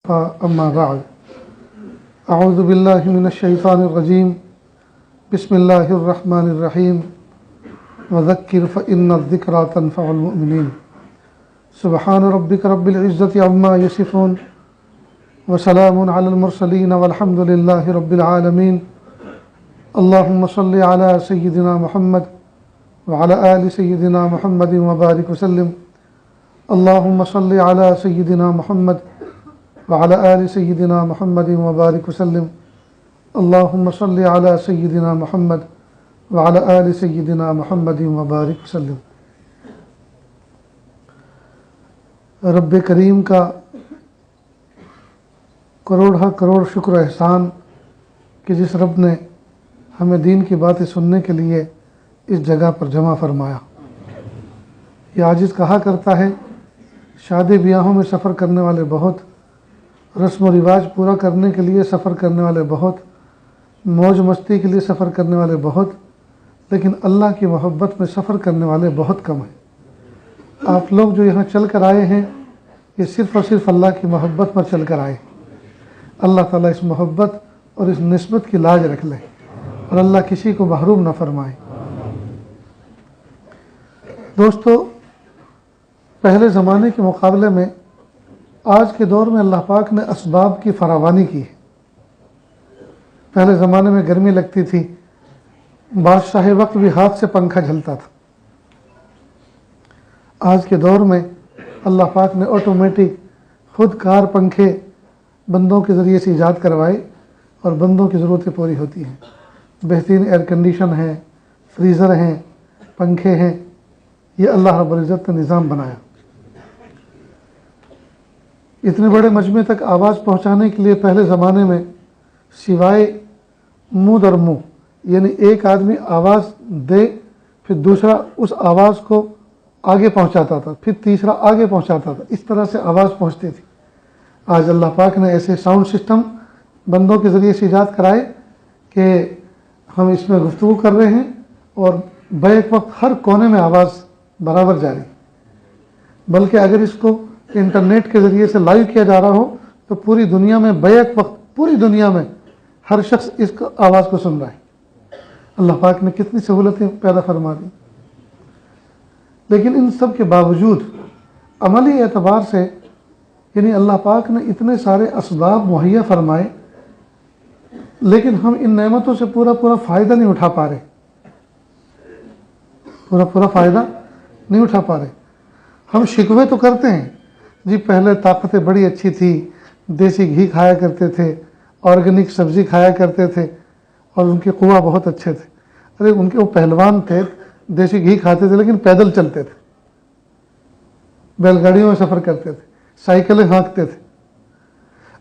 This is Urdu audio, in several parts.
أما بعد أعوذ بالله من الشيطان الرجيم بسم الله الرحمن الرحيم وذكر فإن الذكرى تنفع المؤمنين سبحان ربك رب العزة عما يصفون وسلام على المرسلين والحمد لله رب العالمين اللهم صل على سيدنا محمد وعلى آل سيدنا محمد وبارك وسلم اللهم صل على سيدنا محمد وعلى آل سيدنا محمد وبارك وسلم اللهم صل على سيدنا محمد وعلى آل سيدنا محمد وبارك وسلم۔ رب کریم کا کروڑ شکر و احسان کہ جس رب نے ہمیں دین کی باتیں سننے کے لیے اس جگہ پر جمع فرمایا۔ یہ عاجز کہا کرتا ہے شادی بیاہوں میں سفر کرنے والے بہت، رسم و رواج پورا کرنے کے لیے سفر کرنے والے بہت، موج مستی کے لیے سفر کرنے والے بہت، لیکن اللہ کی محبت میں سفر کرنے والے بہت کم ہیں۔ آپ لوگ جو یہاں چل کر آئے ہیں یہ صرف اور صرف اللہ کی محبت پر چل کر آئے۔ اللہ تعالیٰ اس محبت اور اس نسبت کی لاج رکھ لے اور اللہ کسی کو محروم نہ فرمائے۔ دوستو، پہلے زمانے کے مقابلے میں آج کے دور میں اللہ پاک نے اسباب کی فراوانی کی ہے۔ پہلے زمانے میں گرمی لگتی تھی، بادشاہ وقت بھی ہاتھ سے پنکھا جھلتا تھا۔ آج کے دور میں اللہ پاک نے آٹومیٹک خود کار پنکھے بندوں کے ذریعے سے ایجاد کروائے اور بندوں کی ضرورتیں پوری ہوتی ہیں۔ بہترین ایئر کنڈیشن ہیں، فریزر ہیں، پنکھے ہیں، یہ اللہ رب العزت نے نظام بنایا۔ اتنے بڑے مجمع تک آواز پہنچانے کے لیے پہلے زمانے میں سوائے منہ در منہ، یعنی ایک آدمی آواز دے پھر دوسرا اس آواز کو آگے پہنچاتا تھا، پھر تیسرا آگے پہنچاتا تھا، اس طرح سے آواز پہنچتی تھی۔ آج اللہ پاک نے ایسے ساؤنڈ سسٹم بندوں کے ذریعے سے ایجاد کرائے کہ ہم اس میں گفتگو کر رہے ہیں اور بیک وقت ہر کونے میں آواز برابر جاری، بلکہ اگر اس کو انٹرنیٹ کے ذریعے سے لائیو کیا جا رہا ہو تو پوری دنیا میں بیک وقت پوری دنیا میں ہر شخص اس آواز کو سن رہا ہے۔ اللہ پاک نے کتنی سہولتیں پیدا فرما دی، لیکن ان سب کے باوجود عملی اعتبار سے یعنی اللہ پاک نے اتنے سارے اسباب مہیا فرمائے، لیکن ہم ان نعمتوں سے پورا فائدہ نہیں اٹھا پا رہے، پورا فائدہ نہیں اٹھا پا رہے۔ ہم شکوے تو کرتے ہیں، جی پہلے طاقتیں بڑی اچھی تھی، دیسی گھی کھایا کرتے تھے، آرگینک سبزی کھایا کرتے تھے اور ان کے قوا بہت اچھے تھے۔ ارے ان کے وہ پہلوان تھے، دیسی گھی کھاتے تھے لیکن پیدل چلتے تھے، بیل گاڑیوں میں سفر کرتے تھے، سائیکلیں ہانکتے تھے۔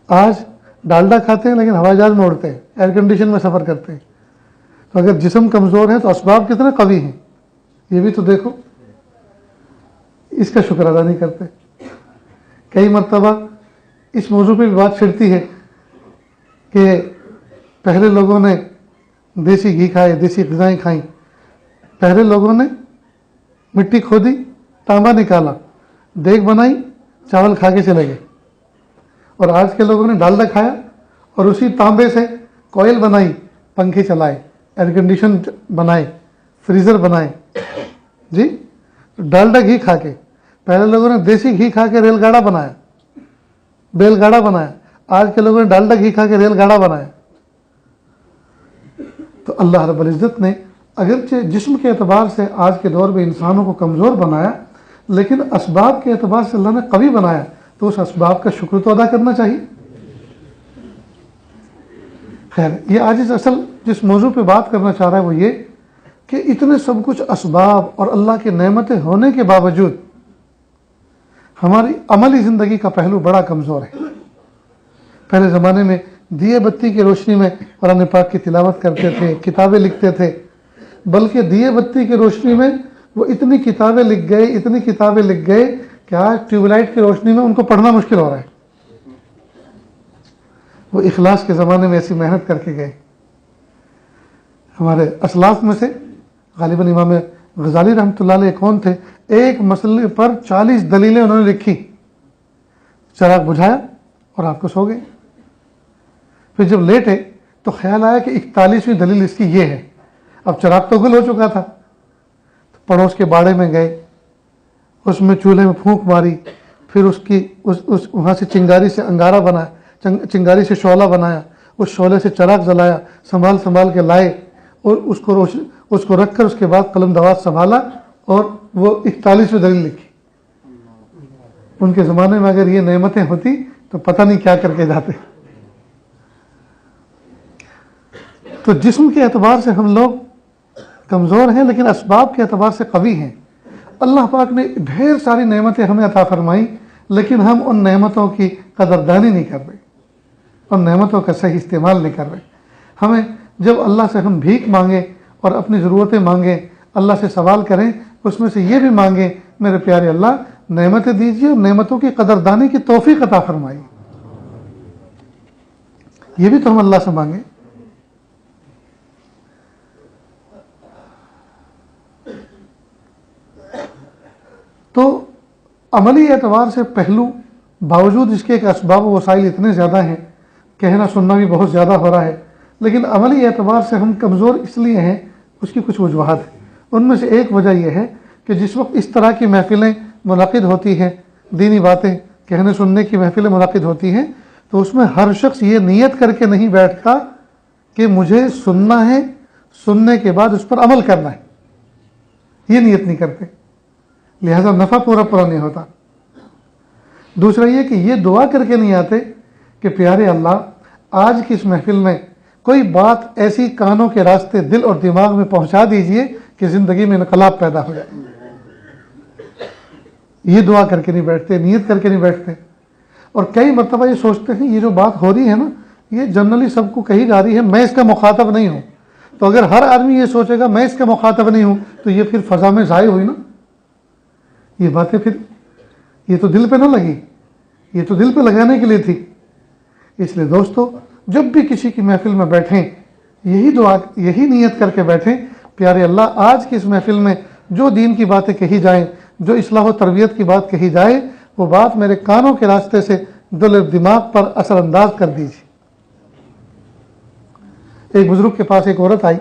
آج ڈالڈا کھاتے ہیں لیکن ہوائی جہاز میں اڑتے ہیں، ایئر کنڈیشن میں سفر کرتے ہیں۔ تو اگر جسم کمزور ہے تو اسباب کتنے قوی ہیں یہ بھی تو دیکھو، اس کا شکر ادا نہیں کرتے۔ کئی مرتبہ اس موضوع پہ بھی بات پھرتی ہے کہ پہلے لوگوں نے دیسی گھی کھائے، دیسی غذائیں کھائیں، پہلے لوگوں نے مٹی کھودی، تانبا نکالا، دیگ بنائی، چاول کھا کے چلے گئے، اور آج کے لوگوں نے ڈالڈا کھایا اور اسی تانبے سے کوئل بنائی، پنکھے چلائے، ایئر کنڈیشن بنائے، فریزر بنائے۔ جی ڈالڈا گھی کھا کے، پہلے لوگوں نے دیسی گھی کھا کے ریل گاڑا بنایا، بیل گاڑا بنایا، آج کے لوگوں نے ڈالڈا گھی کھا کے ریل گاڑا بنایا۔ تو اللہ رب العزت نے اگرچہ جسم کے اعتبار سے آج کے دور میں انسانوں کو کمزور بنایا، لیکن اسباب کے اعتبار سے اللہ نے قوی بنایا، تو اس اسباب کا شکر تو ادا کرنا چاہیے۔ خیر، یہ آج اصل جس موضوع پہ بات کرنا چاہ رہا ہے وہ یہ کہ اتنے سب کچھ اسباب اور اللہ کی نعمتیں ہونے کے باوجود ہماری عملی زندگی کا پہلو بڑا کمزور ہے۔ پہلے زمانے میں دیے بتی کی روشنی میں قرآن پاک کی تلاوت کرتے تھے، کتابیں لکھتے تھے، بلکہ دیے بتی کی روشنی میں وہ اتنی کتابیں لکھ گئے کہ آج ٹیوب لائٹ کی روشنی میں ان کو پڑھنا مشکل ہو رہا ہے۔ وہ اخلاص کے زمانے میں ایسی محنت کر کے گئے۔ ہمارے اسلاف میں سے غالباً امام غزالی رحمۃ اللہ علیہ کون تھے، ایک مسئلے پر 40 دلیلیں انہوں نے لکھی، چراغ بجھایا اور آپ کو سو گئے. پھر جب لیٹے تو خیال آیا کہ 41ویں دلیل اس کی یہ ہے. اب چراغ تو گل ہو چکا تھا. پڑوس کے باڑے میں گئے, اس میں چولہے میں پھونک ماری, پھر وہاں سے چنگاری سے انگارہ بنایا, چنگاری سے شعلہ بنایا, اس شعلے سے چراغ جلایا, سنبھال کے لائے, اور اس کو رکھ کر اس کے بعد قلم دوات سنبھالا اور وہ 41ویں دلیل لکھی. ان کے زمانے میں اگر یہ نعمتیں ہوتی تو پتہ نہیں کیا کر کے جاتے. تو جسم کے اعتبار سے ہم لوگ کمزور ہیں, لیکن اسباب کے اعتبار سے قوی ہیں. اللہ پاک نے ڈھیر ساری نعمتیں ہمیں عطا فرمائیں, لیکن ہم ان نعمتوں کی قدردانی نہیں کر رہے, ان نعمتوں کا صحیح استعمال نہیں کر رہے. ہمیں جب اللہ سے ہم بھیک مانگیں اور اپنی ضرورتیں مانگیں, اللہ سے سوال کریں, اس میں سے یہ بھی مانگیں میرے پیارے اللہ نعمتیں دیجیے اور نعمتوں کی قدردانی کی توفیق عطا فرمائیے. یہ بھی تو ہم اللہ سے مانگیں. تو عملی اعتبار سے پہلو باوجود اس کے کہ اسباب و وسائل اتنے زیادہ ہیں, کہنا سننا بھی بہت زیادہ ہو رہا ہے, لیکن عملی اعتبار سے ہم کمزور اس لیے ہیں. اس کی کچھ وجوہات ہیں. ان میں سے ایک وجہ یہ ہے کہ جس وقت اس طرح کی محفلیں منعقد ہوتی ہیں, دینی باتیں کہنے سننے کی محفلیں منعقد ہوتی ہیں, تو اس میں ہر شخص یہ نیت کر کے نہیں بیٹھتا کہ مجھے سننا ہے, سننے کے بعد اس پر عمل کرنا ہے. یہ نیت نہیں کرتے, لہذا نفع پورا نہیں ہوتا. دوسرا یہ کہ یہ دعا کر کے نہیں آتے کہ پیارے اللہ آج کی اس محفل میں کوئی بات ایسی کانوں کے راستے دل اور دماغ میں پہنچا دیجئے کہ زندگی میں انقلاب پیدا ہو جائے. یہ دعا کر کے نہیں بیٹھتے, نیت کر کے نہیں بیٹھتے. اور کئی مرتبہ یہ سوچتے ہیں یہ جو بات ہو رہی ہے نا, یہ جنرلی سب کو کہی جا رہی ہے, میں اس کا مخاطب نہیں ہوں. تو اگر ہر آدمی یہ سوچے گا میں اس کا مخاطب نہیں ہوں تو یہ پھر فضا میں ضائع ہوئی نا. یہ باتیں پھر یہ تو دل پہ نہ لگی, یہ تو دل پہ لگانے کے لیے تھی. اس لیے دوستو جب بھی کسی کی محفل میں بیٹھیں یہی دعا, یہی نیت کر کے بیٹھیں پیارے اللہ آج کی اس محفل میں جو دین کی باتیں کہی جائیں, جو اصلاح و تربیت کی بات کہی جائے, وہ بات میرے کانوں کے راستے سے دل و دماغ پر اثر انداز کر دیجیے. ایک بزرگ کے پاس ایک عورت آئی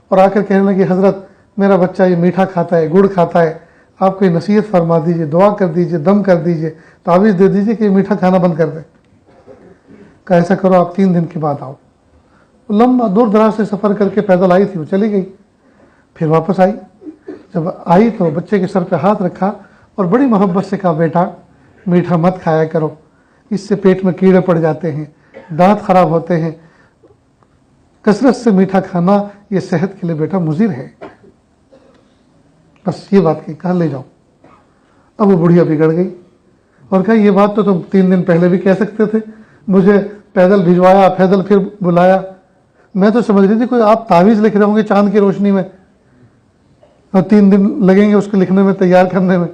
اور آ کر کہنے لگی حضرت میرا بچہ یہ میٹھا کھاتا ہے, گڑ کھاتا ہے, آپ کوئی نصیحت فرما دیجئے, دعا کر دیجئے, دم کر دیجئے, تعویذ دے دیجئے کہ یہ میٹھا کھانا بند کر دے. کہ ایسا کرو آپ 3 دن کے بعد آؤ. لمبا دور دراز سے سفر کر کے پیدل آئی تھی, وہ چلی گئی. پھر واپس آئی. جب آئی تو بچے کے سر پہ ہاتھ رکھا اور بڑی محبت سے کہا بیٹا میٹھا مت کھایا کرو, اس سے پیٹ میں کیڑے پڑ جاتے ہیں, دانت خراب ہوتے ہیں. کثرت سے میٹھا کھانا یہ صحت کے لیے بیٹا مضر ہے. بس یہ بات کی, کہا لے جاؤ. اب وہ بڑھیا بگڑ گئی اور کہا یہ بات تو تم 3 دن پہلے بھی کہہ سکتے تھے, مجھے پیدل بھجوایا, پیدل پھر بلایا. میں تو سمجھ رہی تھی کوئی آپ تعویذ لکھ رہے ہوں گے چاند کی روشنی میں, اور 3 دن لگیں گے اس کو لکھنے میں, تیار کرنے میں.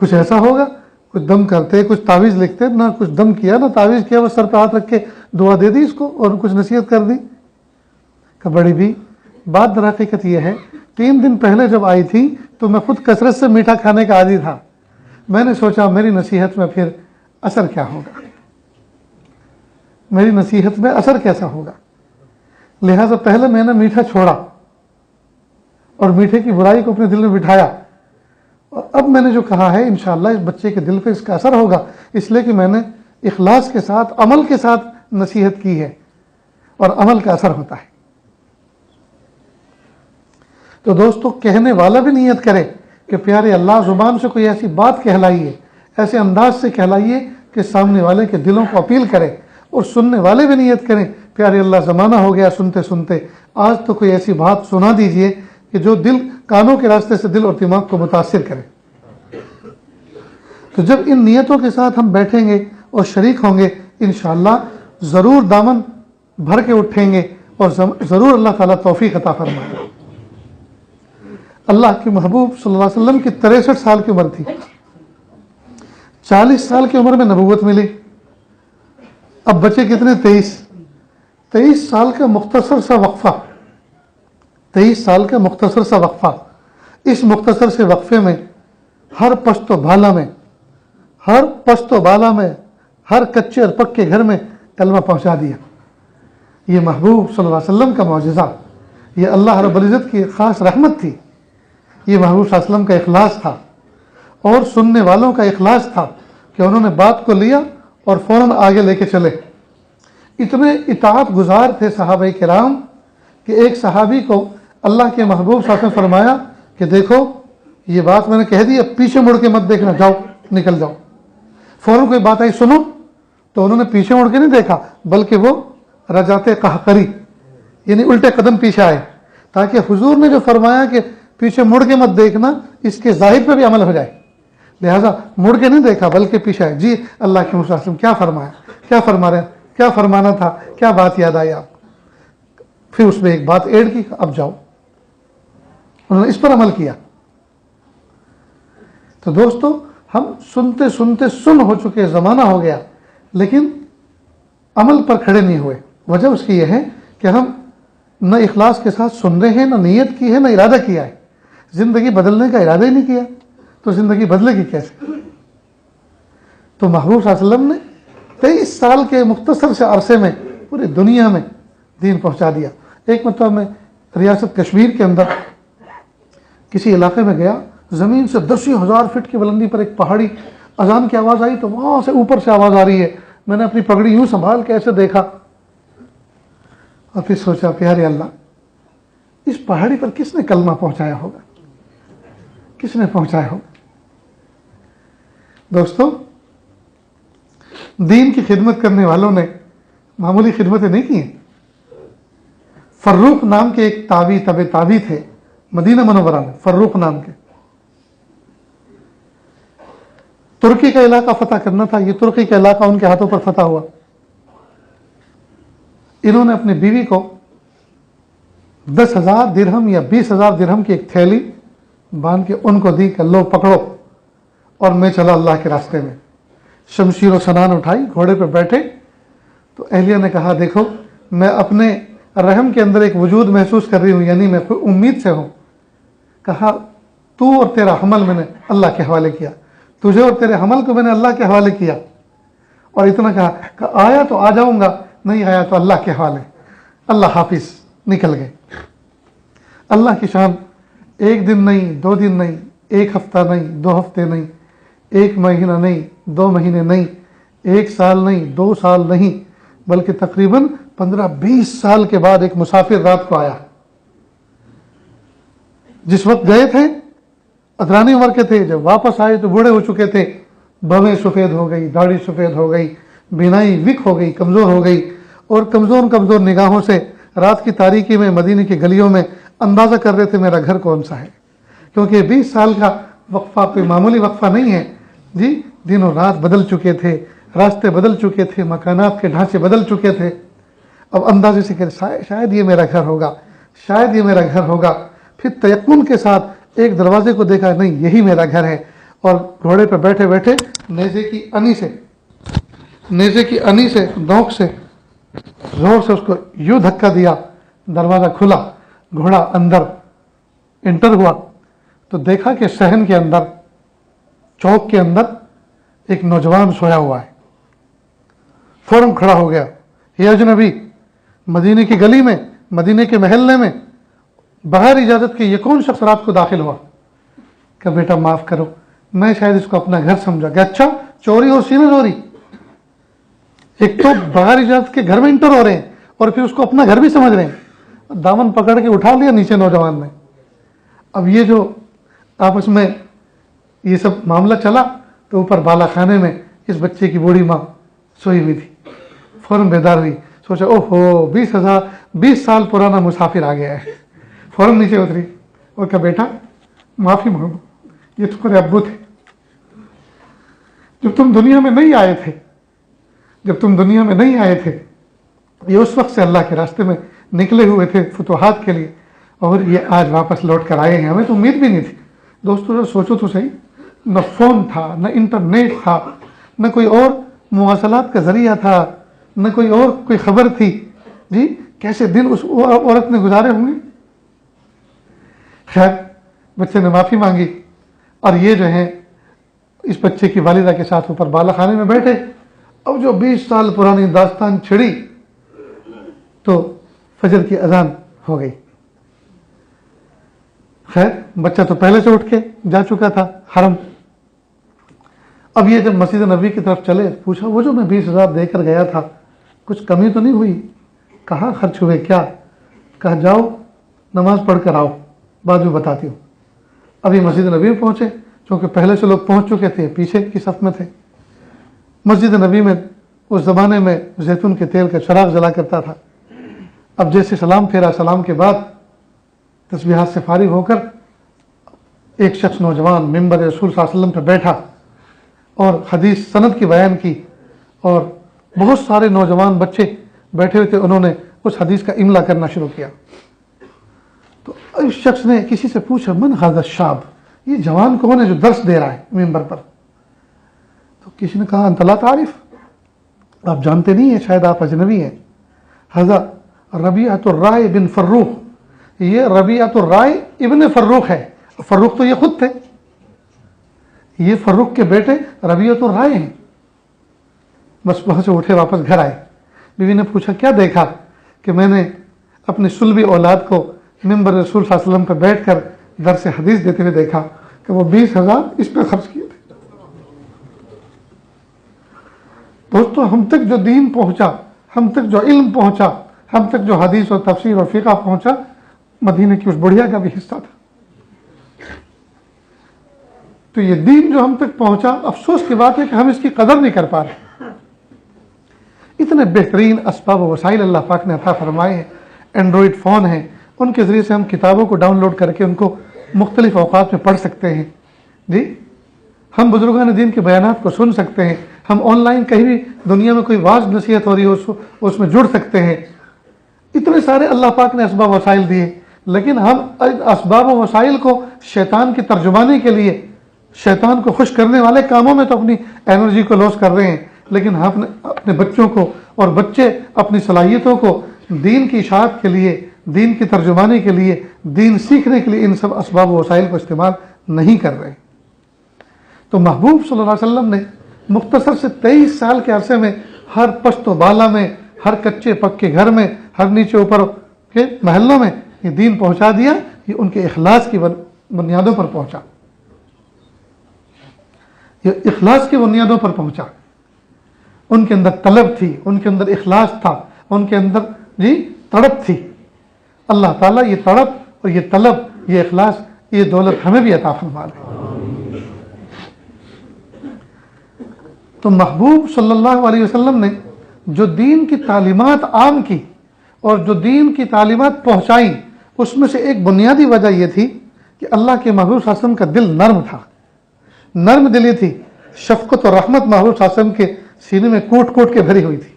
کچھ ایسا ہوگا, کچھ دم کرتے, کچھ تعویذ لکھتے, نہ کچھ دم کیا نہ تعویذ کیا, بس سر پہ ہاتھ رکھ کے دعا دے دی اس کو اور کچھ نصیحت کر دی. کہ بڑی بھی بات در حقیقت یہ ہے 3 دن پہلے جب آئی تھی تو میں خود کثرت سے میٹھا کھانے کا عادی تھا. میں نے سوچا میری نصیحت میں پھر اثر کیا ہوگا, میری نصیحت میں اثر کیسا ہوگا. لہٰذا پہلے میں نے میٹھا چھوڑا اور میٹھے کی برائی کو اپنے دل میں بٹھایا, اور اب میں نے جو کہا ہے انشاءاللہ اس بچے کے دل پہ اس کا اثر ہوگا, اس لیے کہ میں نے اخلاص کے ساتھ عمل کے ساتھ نصیحت کی ہے اور عمل کا اثر ہوتا ہے. تو دوستو کہنے والا بھی نیت کرے کہ پیارے اللہ زبان سے کوئی ایسی بات کہلائیے, ایسے انداز سے کہلائیے کہ سامنے والے کے دلوں کو اپیل کرے, اور سننے والے بھی نیت کریں پیارے اللہ زمانہ ہو گیا سنتے سنتے, آج تو کوئی ایسی بات سنا دیجئے کہ جو دل کانوں کے راستے سے دل اور دماغ کو متاثر کرے. تو جب ان نیتوں کے ساتھ ہم بیٹھیں گے اور شریک ہوں گے انشاءاللہ ضرور دامن بھر کے اٹھیں گے اور ضرور اللہ تعالیٰ توفیق عطا فرمائے گا. اللہ کے محبوب صلی اللہ علیہ وسلم کی 63 سال کی عمر تھی, 40 سال کی عمر میں نبوت ملی. اب بچے کتنے 23 سال کا مختصر سا وقفہ, 23 سال کا مختصر سا وقفہ. اس مختصر سے وقفے میں ہر پشت و بالا میں ہر کچے اور پکے گھر میں کلمہ پہنچا دیا۔ یہ محبوب صلی اللہ علیہ وسلم کا معجزہ، یہ اللہ رب العزت کی خاص رحمت تھی، یہ محبوب صلی اللہ علیہ وسلم کا اخلاص تھا اور سننے والوں کا اخلاص تھا کہ انہوں نے بات کو لیا اور فوراً آگے لے کے چلے۔ اتنے اطاعت گزار تھے صحابہ کرام کہ ایک صحابی کو اللہ کے محبوب صلی اللہ علیہ وسلم نے فرمایا کہ دیکھو یہ بات میں نے کہہ دی، اب پیچھے مڑ کے مت دیکھنا، جاؤ نکل جاؤ۔ فوراً کوئی بات آئی سنو تو انہوں نے پیچھے مڑ کے نہیں دیکھا بلکہ وہ رجعت قہقری یعنی الٹے قدم پیچھے آئے، تاکہ حضور نے جو فرمایا کہ پیچھے مڑ کے مت دیکھنا اس کے ظاہر پہ بھی عمل ہو جائے، لہٰذا مڑ کے نہیں دیکھا بلکہ پیچھے آئے۔ جی اللہ کے محبوب صلی اللہ علیہ وسلم کیا فرمایا، کیا فرما رہے ہیں، کیا فرمانا تھا، کیا بات یاد آئی آپ؟ پھر اس میں ایک بات ایڈ کی، اب جاؤ، انہوں نے اس پر عمل کیا۔ تو دوستو ہم سنتے سنتے سن ہو چکے، زمانہ ہو گیا لیکن عمل پر کھڑے نہیں ہوئے۔ وجہ اس کی یہ ہے کہ ہم نہ اخلاص کے ساتھ سن رہے ہیں، نہ نیت کی ہے، نہ ارادہ کیا ہے، زندگی بدلنے کا ارادہ ہی نہیں کیا تو زندگی بدلے گی کیسے؟ تو محبوب صلی اللہ علیہ وسلم نے 23 سال کے مختصر سے عرصے میں پوری دنیا میں دین پہنچا دیا۔ ایک مرتبہ میں ریاست کشمیر کے اندر کسی علاقے میں گیا، زمین سے 10,000 فٹ کی بلندی پر ایک پہاڑی، اذان کی آواز آئی تو وہاں سے اوپر سے آواز آ رہی ہے، میں نے اپنی پگڑی یوں سنبھال کے ایسے دیکھا اور پھر سوچا پیارے اللہ اس پہاڑی پر کس نے کلمہ پہنچایا ہوگا، کس نے پہنچایا ہوگا؟ دوستو دین کی خدمت کرنے والوں نے معمولی خدمتیں نہیں کی ہیں۔ فروخ نام کے ایک تابعی تھے مدینہ منورہ میں، فروخ نام کے، ترکی کا علاقہ فتح کرنا تھا، یہ ترکی کا علاقہ ان کے ہاتھوں پر فتح ہوا۔ انہوں نے اپنی بیوی کو 10,000 درہم یا 20,000 درہم کی ایک تھیلی باندھ کے ان کو دی کہ لو پکڑو اور میں چلا اللہ کے راستے میں۔ شمشیر و سنان اٹھائی، گھوڑے پہ بیٹھے تو اہلیہ نے کہا دیکھو میں اپنے رحم کے اندر ایک وجود محسوس کر رہی ہوں، یعنی میں امید سے ہوں۔ کہا تو اور تیرا حمل میں نے اللہ کے حوالے کیا، تجھے اور تیرے حمل کو میں نے اللہ کے حوالے کیا، اور اتنا کہا کہ آیا تو آ جاؤں گا، نہیں آیا تو اللہ کے حوالے، اللہ حافظ، نکل گئے۔ اللہ کی شان ایک دن نہیں، 2 دن نہیں، 1 ہفتہ نہیں، 2 ہفتے نہیں، 1 مہینہ نہیں، 2 مہینے نہیں، 1 سال نہیں، 2 سال نہیں، بلکہ تقریباً 15-20 سال کے بعد ایک مسافر رات کو آیا۔ جس وقت گئے تھے ادرانی عمر کے تھے، جب واپس آئے تو بوڑھے ہو چکے تھے، بھویں سفید ہو گئی، داڑھی سفید ہو گئی، بینائی وک ہو گئی، کمزور ہو گئی، اور کمزور نگاہوں سے رات کی تاریکی میں مدینے کی گلیوں میں اندازہ کر رہے تھے میرا گھر کون سا ہے، کیونکہ 20 سال کا وقفہ کوئی معمولی وقفہ نہیں ہے جی۔ دن و رات بدل چکے تھے، راستے بدل چکے تھے، مکانات کے ڈھانچے بدل چکے تھے۔ اب اندازے سے کہ شاید یہ میرا گھر ہوگا، شاید یہ میرا گھر ہوگا۔ پھر تیقن کے ساتھ ایک دروازے کو دیکھا، نہیں یہی میرا گھر ہے، اور گھوڑے پہ بیٹھے بیٹھے نیزے کی انی سے نوک سے زور سے اس کو یوں دھکا دیا، دروازہ کھلا، گھوڑا اندر انٹر ہوا تو دیکھا کہ صحن کے اندر، چوک کے اندر ایک نوجوان سویا ہوا ہے۔ فوراً کھڑا ہو گیا، یہ اجنبی مدینے کی گلی میں، مدینے کے محلے میں بغیر اجازت کے یہ کون شخص رات کو داخل ہوا؟ کہ بیٹا معاف کرو، میں شاید اس کو اپنا گھر سمجھا کہ اچھا چوری اور سینہ چوری، ایک تو بغیر اجازت کے گھر میں انٹر ہو رہے ہیں اور پھر اس کو اپنا گھر بھی سمجھ رہے ہیں۔ دامن پکڑ کے اٹھا لیا نیچے نوجوان نے۔ اب یہ جو آپس میں یہ سب معاملہ چلا تو اوپر بالا خانے میں اس بچے کی بوڑھی ماں سوئی ہوئی تھی، فوراً بیدار ہوئی، سوچا اوہو 20 سال پرانا مسافر آ گیا ہے، فوراً نیچے اتری اور کہا بیٹا معافی مانگو، یہ تمہارے ابو تھے، جب تم دنیا میں نہیں آئے تھے، یہ اس وقت سے اللہ کے راستے میں نکلے ہوئے تھے فتوحات کے لیے، اور یہ آج واپس لوٹ کر آئے ہیں، ہمیں تو امید بھی نہیں تھی۔ دوستو سوچو تو صحیح، نہ فون تھا، نہ انٹرنیٹ تھا، نہ کوئی اور مواصلات کا ذریعہ تھا، نہ کوئی خبر تھی جی، کیسے دن اس عورت نے گزارے ہوں گے۔ خیر بچے نے معافی مانگی، اور یہ جو ہے اس بچے کی والدہ کے ساتھ اوپر بالا خانے میں بیٹھے، اب جو 20 سال پرانی داستان چھڑی تو فجر کی اذان ہو گئی. خیر بچہ تو پہلے سے اٹھ کے جا چکا تھا حرم. اب یہ جب مسجد نبوی کی طرف چلے, پوچھا وہ جو میں 20,000 دے کر گیا تھا کچھ کمی تو نہیں ہوئی؟ کہاں خرچ ہوئے کیا؟ کہا جاؤ نماز پڑھ کر آؤ, بعد میں بتاتی ہوں. ابھی مسجد نبی میں پہنچے, چونکہ پہلے سے لوگ پہنچ چکے تھے, پیچھے کی صف میں تھے. مسجد نبی میں اس زمانے میں زیتون کے تیل کا چراغ جلا کرتا تھا. اب جیسے سلام پھیرا, سلام کے بعد تسبیحات سے فارغ ہو کر ایک شخص نوجوان ممبر رسول صلی اللہ علیہ وسلم پہ بیٹھا اور حدیث سند کی بیان کی, اور بہت سارے نوجوان بچے بیٹھے ہوئے تھے, انہوں نے اس حدیث کا املا کرنا شروع کیا. تو اس شخص نے کسی سے پوچھا من ھذا الشاب, یہ جوان کون ہے جو درس دے رہا ہے ممبر پر؟ تو کسی نے کہا انت لا تعرف, آپ جانتے نہیں ہیں, شاید آپ اجنبی ہیں. ھذا ربیعۃ الرائے بن فروخ, یہ ربیعۃ الرائے ابن فروخ ہے. فروخ تو یہ خود تھے, یہ فروخ کے بیٹے ربیعۃ الرائے ہیں. بس وہاں سے اٹھے واپس گھر آئے. بیوی نے پوچھا کیا دیکھا؟ کہ میں نے اپنی سلبی اولاد کو ممبر رسول صلی اللہ علیہ وسلم پہ بیٹھ کر درس حدیث دیتے ہوئے دیکھا کہ وہ 20,000 اس پہ خرچ کیے تھے. دوستو ہم تک جو دین پہنچا, ہم تک جو علم پہنچا, ہم تک جو حدیث اور تفسیر اور فقہ پہنچا, مدینے کی اس بڑھیا کا بھی حصہ تھا. تو یہ دین جو ہم تک پہنچا, افسوس کی بات ہے کہ ہم اس کی قدر نہیں کر پا رہے. اتنے بہترین اسباب و وسائل اللہ پاک نے عطا فرمائے ہیں. اینڈرائڈ فون ہیں, ان کے ذریعے سے ہم کتابوں کو ڈاؤن لوڈ کر کے ان کو مختلف اوقات میں پڑھ سکتے ہیں. جی ہم بزرگان دین کے بیانات کو سن سکتے ہیں. ہم آن لائن کہیں بھی دنیا میں کوئی واعظ نصیحت ہو رہی ہے اس میں جڑ سکتے ہیں. اتنے سارے اللہ پاک نے اسباب و وسائل دیے, لیکن ہم اسباب و وسائل کو شیطان کی ترجمانی کے لیے, شیطان کو خوش کرنے والے کاموں میں تو اپنی انرجی کو لوس کر رہے ہیں, لیکن ہم اپنے بچوں کو اور بچے اپنی صلاحیتوں کو دین کی اشاعت کے لیے, دین کی ترجمانی کے لیے, دین سیکھنے کے لیے ان سب اسباب و وسائل کو استعمال نہیں کر رہے. تو محبوب صلی اللہ علیہ وسلم نے مختصر سے 23 سال کے عرصے میں ہر پشت و بالا میں, ہر کچے پکے گھر میں, ہر نیچے اوپر کے محلوں میں یہ دین پہنچا دیا. یہ ان کے اخلاص کی بنیادوں پر پہنچا, یہ اخلاص کی بنیادوں پر پہنچا. ان کے اندر طلب تھی, ان کے اندر اخلاص تھا, ان کے اندر تڑپ تھی. اللہ تعالیٰ یہ تڑپ اور یہ طلب, یہ اخلاص, یہ دولت ہمیں بھی عطا فرما دے. تو محبوب صلی اللہ علیہ وسلم نے جو دین کی تعلیمات عام کی اور جو دین کی تعلیمات پہنچائیں, اس میں سے ایک بنیادی وجہ یہ تھی کہ اللہ کے محبوب صلی اللہ علیہ وسلم کا دل نرم تھا, نرم دلی تھی. شفقت اور رحمت محبوب صلی اللہ علیہ وسلم کے سینے میں کوٹ کوٹ کے بھری ہوئی تھی.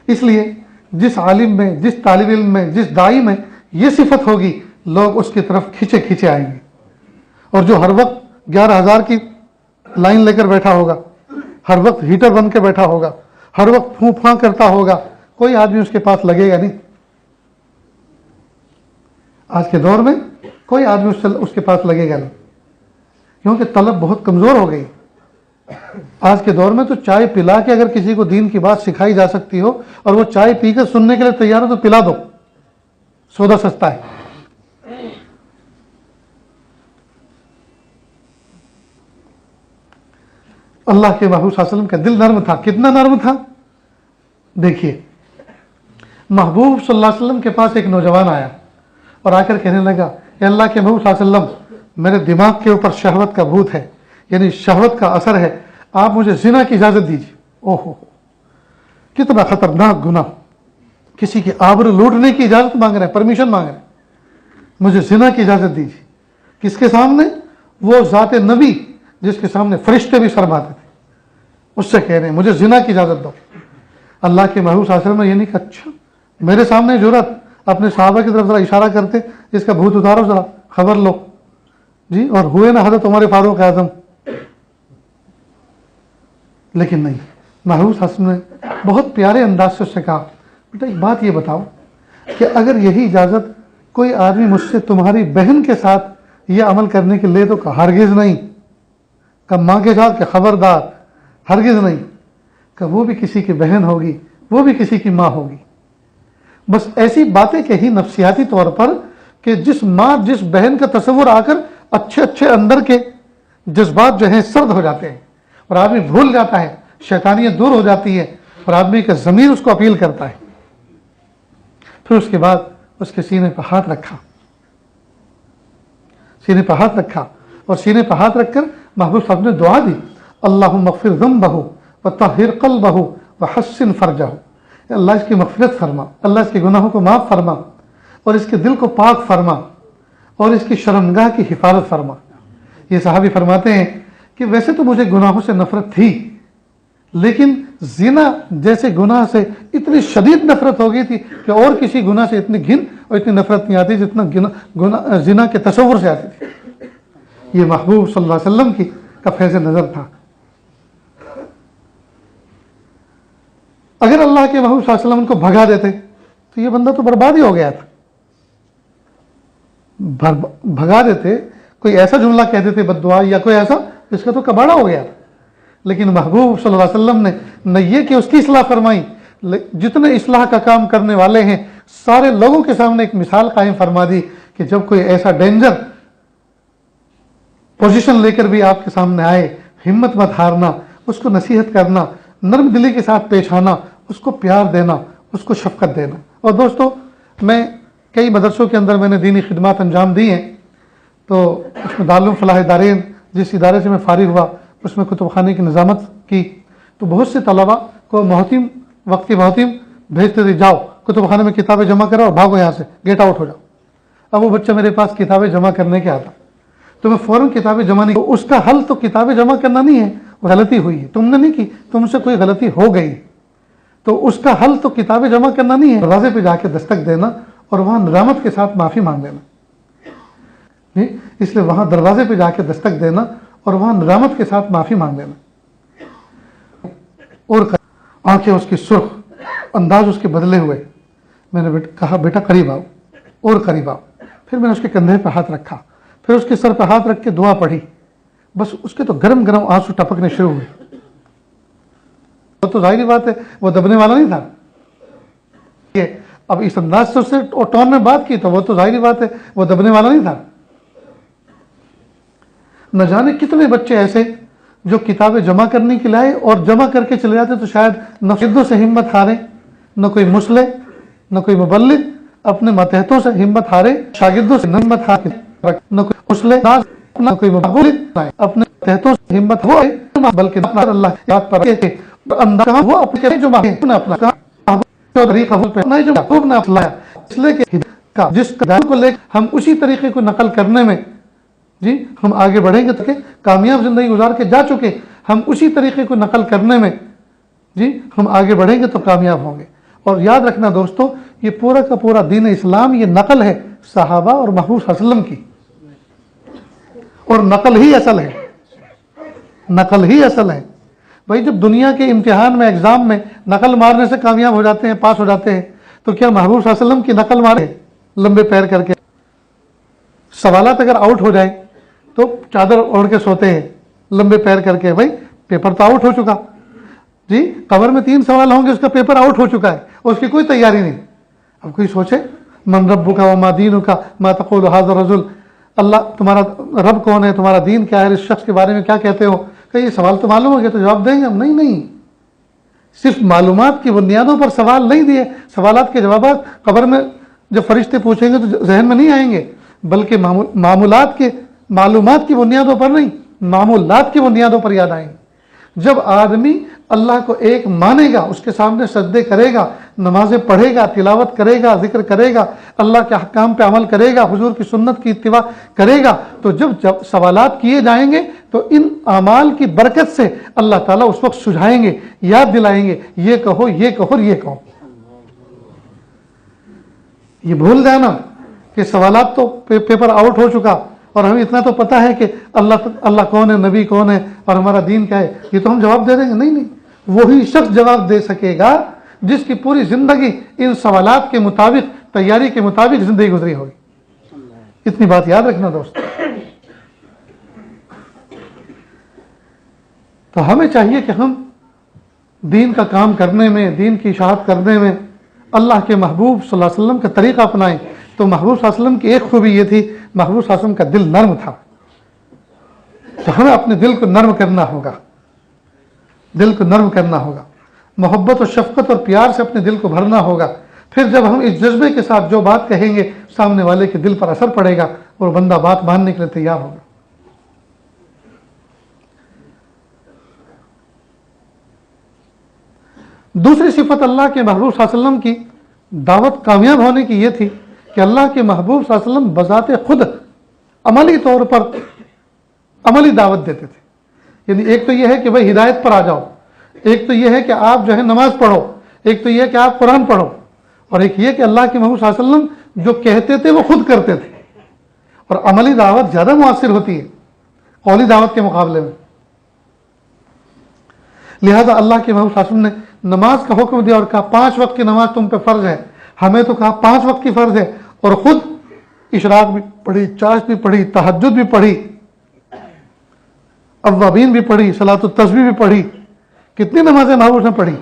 اس لیے جس عالم میں, جس طالب علم میں, جس داعی میں یہ صفت ہوگی, لوگ اس کی طرف کھینچے کھینچے آئیں گے. اور جو ہر وقت 11,000 کی لائن لے کر بیٹھا ہوگا, ہر وقت ہیٹر بن کے بیٹھا ہوگا, ہر وقت پھوں پھاں کرتا ہوگا, کوئی آدمی اس کے پاس لگے گا نہیں. آج کے دور میں کوئی آدمی اس کے پاس لگے گا نہیں, کیونکہ طلب بہت کمزور ہو گئی. آج کے دور میں تو چائے پلا کے اگر کسی کو دین کی بات سکھائی جا سکتی ہو اور وہ چائے پی کر سننے کے لیے تیار ہو تو پلا دو, سودا سستا ہے. اللہ کے محبوب صلی اللہ علیہ وسلم کا دل نرم تھا. کتنا نرم تھا دیکھیے, محبوب صلی اللہ علیہ وسلم کے پاس ایک نوجوان آیا اور آ کر کہنے لگا, اے اللہ کے محبوب صلی اللہ علیہ وسلم, میرے دماغ کے اوپر شہوت کا بھوت ہے, یعنی شہوت کا اثر ہے, آپ مجھے زنا کی اجازت دیجیے. اوہو کتنا خطرناک گناہ, کسی کی آبرو لوٹنے کی اجازت مانگ رہے ہیں, پرمیشن مانگ رہے ہیں. مجھے زنا کی اجازت دیجیے. کس کے سامنے؟ وہ ذات نبی جس کے سامنے فرشتے بھی شرماتے تھے, اس سے کہہ رہے ہیں مجھے زنا کی اجازت دو. اللہ کے محبوب صلی اللہ علیہ وسلم نے یہ نہیں کہا, اچھا میرے سامنے جرأت, اپنے صحابہ کی طرف ذرا اشارہ کرتے, اس کا بھوت اتارو ذرا, خبر لو جی, اور ہوئے نا حضرت عمر فاروق اعظم. لیکن نہیں, محبوب صلی اللہ علیہ وسلم نے بہت پیارے انداز سے اس سے کہا, بیٹا ایک بات یہ بتاؤ کہ اگر یہی اجازت کوئی آدمی مجھ سے تمہاری بہن کے ساتھ یہ عمل کرنے کے لیے تو ہرگز نہیں. کہ ماں کے ساتھ کہ خبردار, ہرگز نہیں کہ وہ بھی کسی کی بہن ہوگی، وہ بھی کسی کی ماں ہوگی. بس ایسی باتیں کہی نفسیاتی طور پر کہ جس ماں جس بہن کا تصور آ کر اچھے اچھے اندر کے جذبات جو ہیں سرد ہو جاتے ہیں اور آدمی بھول جاتا ہے، شیطانیت دور ہو جاتی ہے اور آدمی کا ضمیر اس کو اپیل کرتا ہے. پھر اس کے بعد اس کے سینے پہ ہاتھ رکھا، سینے پہ ہاتھ رکھا اور سینے پہ ہاتھ رکھ کر محبوب صاحب نے دعا دی، اللہم اغفر ذنبہ وطہر قلبہ وحسن فرجہ. اللہ اس کی مغفرت فرما، اللہ اس کے گناہوں کو معاف فرما اور اس کے دل کو پاک فرما اور اس کی شرمگاہ کی حفاظت فرما. یہ صحابی فرماتے ہیں کہ ویسے تو مجھے گناہوں سے نفرت تھی، لیکن زنا جیسے گناہ سے اتنی شدید نفرت ہو گئی تھی کہ اور کسی گناہ سے اتنی گھن اور اتنی نفرت نہیں آتی جتنا زنا کے تصور سے آتی تھی. یہ محبوب صلی اللہ علیہ وسلم کی کا فیض نظر تھا. اگر اللہ کے محبوب صلی اللہ علیہ وسلم ان کو بھگا دیتے تو یہ بندہ تو برباد ہی ہو گیا تھا. بھگا دیتے، کوئی ایسا جملہ کہہ دیتے بد دعا یا کوئی ایسا، جس کا تو کباڑا ہو گیا تھا. لیکن محبوب صلی اللہ علیہ وسلم نے نہ یہ کہ اس کی اصلاح فرمائی، جتنے اصلاح کا کام کرنے والے ہیں سارے لوگوں کے سامنے ایک مثال قائم فرما دی کہ جب کوئی ایسا ڈینجر پوزیشن لے کر بھی آپ کے سامنے آئے، ہمت مت ہارنا، اس کو نصیحت کرنا، نرم دلی کے ساتھ پیش آنا، اس کو پیار دینا، اس کو شفقت دینا. اور دوستو، میں کئی مدرسوں کے اندر میں نے دینی خدمات انجام دی ہیں، تو اس میں دارالعلوم فلاح دارین جس ادارے سے میں فارغ ہوا اس میں کتب خانے کی نظامت کی، تو بہت سے طلباء کو محتم وقت کی محتم بھیجتے تھے، جاؤ کتب خانے میں کتابیں جمع کرو اور بھاگو یہاں سے، گیٹ آؤٹ ہو جاؤ. اب وہ بچہ میرے پاس کتابیں جمع کرنے کے آتا تو میں فوراً کتابیں جمع نہیں. اس کا حل تو کتابیں جمع کرنا نہیں ہے، غلطی ہوئی ہے، تم نے نہیں کی، تم سے کوئی غلطی ہو گئی، تو اس کا حل تو کتابیں جمع کرنا نہیں ہے، دروازے پہ جا کے دستک دینا اور وہاں ندامت کے ساتھ معافی مانگ لینا. اس لیے وہاں دروازے پہ جا کے دستک دینا اور وہاں ندامت کے ساتھ معافی مانگ لینا. اور آنکھیں اس کی سرخ، انداز اس کے بدلے ہوئے. میں نے کہا بیٹا قریب آؤ اور قریب آؤ. پھر میں نے اس کے کندھے پہ ہاتھ رکھا، پھر اس کے سر پہ ہاتھ رکھ کے دعا پڑھی. بس اس کے تو گرم گرم آنسو ٹپکنے شروع ہوئے. وہ تو ظاہری بات ہے وہ دبنے والا نہیں تھا. اب اس انداز سے اس سے ٹون میں بات کی تو وہ تو ظاہری بات ہے وہ دبنے والا نہیں تھا. نہ جانے کتنے بچے ایسے جو کتابیں جمع کرنے کے لائے اور جمع کر کے چلے جاتے تو شاید نہ شدوں سے ہمت ہارے، نہ کوئی مسلح، نہ کوئی مبلغ اپنے ماتحتوں سے ہمت ہارے، شاگردوں سے ہمت ہارے، نہ کوئی مسلح، نہ کوئی مبلغ اپنے ماتحتوں سے ہمت ہو، بلکہ اللہ کی بات پر وہ اپنے جو اپنا طریقہ نہیں جو خوب نہ اپنایا، اس لیے کہ جس کو لے ہم اسی طریقے کو نقل کرنے میں جی ہم آگے بڑھیں گے. تو کہ کامیاب زندگی گزار کے جا چکے، ہم اسی طریقے کو نقل کرنے میں جی ہم آگے بڑھیں گے تو کامیاب ہوں گے. اور یاد رکھنا دوستو، یہ پورا کا پورا دین اسلام یہ نقل ہے صحابہ اور محبوب صلی اللہ علیہ وسلم کی، اور نقل ہی اصل ہے، نقل ہی اصل ہے. بھائی جب دنیا کے امتحان میں ایگزام میں نقل مارنے سے کامیاب ہو جاتے ہیں، پاس ہو جاتے ہیں، تو کیا محبوب صلی اللہ علیہ وسلم کی نقل مارے لمبے پیر کر کے؟ سوالات اگر آؤٹ ہو جائے تو چادر اوڑھ کے سوتے ہیں لمبے پیر کر کے. بھائی پیپر تو آؤٹ ہو چکا جی، قبر میں 3 سوال ہوں گے، اس کا پیپر آؤٹ ہو چکا ہے اور اس کی کوئی تیاری نہیں. اب کوئی سوچے من ربک وما دینک ما تقول هذا الرجل، اللہ تمہارا رب کون ہے، تمہارا دین کیا ہے، اس شخص کے بارے میں کیا کہتے ہو؟ کہ یہ سوال تو معلوم ہو گیا تو جواب دیں گے ہم. نہیں، صرف معلومات کی بنیادوں پر سوال نہیں دیے. سوالات کے جوابات قبر میں جب فرشتے پوچھیں گے تو ذہن میں نہیں آئیں گے، بلکہ معلومات کی بنیادوں پر نہیں، معمولات کی بنیادوں پر یاد آئیں گے. جب آدمی اللہ کو ایک مانے گا، اس کے سامنے سجدے کرے گا، نمازیں پڑھے گا، تلاوت کرے گا، ذکر کرے گا، اللہ کے احکام پہ عمل کرے گا، حضور کی سنت کی اتباع کرے گا، تو جب سوالات کیے جائیں گے تو ان اعمال کی برکت سے اللہ تعالیٰ اس وقت سجھائیں گے، یاد دلائیں گے، یہ کہو، یہ کہو اور یہ کہو. یہ بھول جانا کہ سوالات تو پیپر آؤٹ ہو چکا اور ہمیں اتنا تو پتہ ہے کہ اللہ کون ہے، نبی کون ہے اور ہمارا دین کیا ہے، یہ تو ہم جواب دے دیں گے. نہیں، وہی شخص جواب دے سکے گا جس کی پوری زندگی ان سوالات کے مطابق، تیاری کے مطابق زندگی گزری ہوگی. اتنی بات یاد رکھنا دوست. تو ہمیں چاہیے کہ ہم دین کا کام کرنے میں، دین کی اشاعت کرنے میں اللہ کے محبوب صلی اللہ علیہ وسلم کا طریقہ اپنائیں۔ تو محبوب صلی اللہ علیہ وسلم کی ایک خوبی یہ تھی، محبوب صلی اللہ علیہ وسلم کا دل نرم تھا۔ تو ہمیں اپنے دل کو نرم کرنا ہوگا، دل کو نرم کرنا ہوگا، محبت اور شفقت اور پیار سے اپنے دل کو بھرنا ہوگا۔ پھر جب ہم اس جذبے کے ساتھ جو بات کہیں گے، سامنے والے کے دل پر اثر پڑے گا اور بندہ بات ماننے کے لیے تیار ہوگا۔ دوسری صفت اللہ کے محبوب صلی اللہ علیہ وسلم کی دعوت کامیاب ہونے کی یہ تھی کہ اللہ کے محبوب صلی اللہ علیہ وسلم بذات خود عملی طور پر عملی دعوت دیتے تھے۔ یعنی ایک تو یہ ہے کہ بھائی ہدایت پر آ جاؤ، ایک تو یہ ہے کہ آپ جو ہے نماز پڑھو، ایک تو یہ ہے کہ آپ قرآن پڑھو، اور ایک یہ کہ اللہ کے محبوب صلی اللہ علیہ وسلم جو کہتے تھے وہ خود کرتے تھے۔ اور عملی دعوت زیادہ مؤثر ہوتی ہے قولی دعوت کے مقابلے میں۔ لہذا اللہ کے محبوب صلی اللہ علیہ وسلم نے نماز کا حکم دیا اور کہا 5 وقت کی نماز تم پہ فرض ہے۔ ہمیں تو کہا 5 وقت کی فرض ہے، اور خود اشراق بھی پڑھی، چاشت بھی پڑھی، تہجد بھی پڑھی، اوابین بھی پڑھی، صلاۃ التسبیح بھی پڑھی۔ کتنی نمازیں محبوب نے پڑھی؟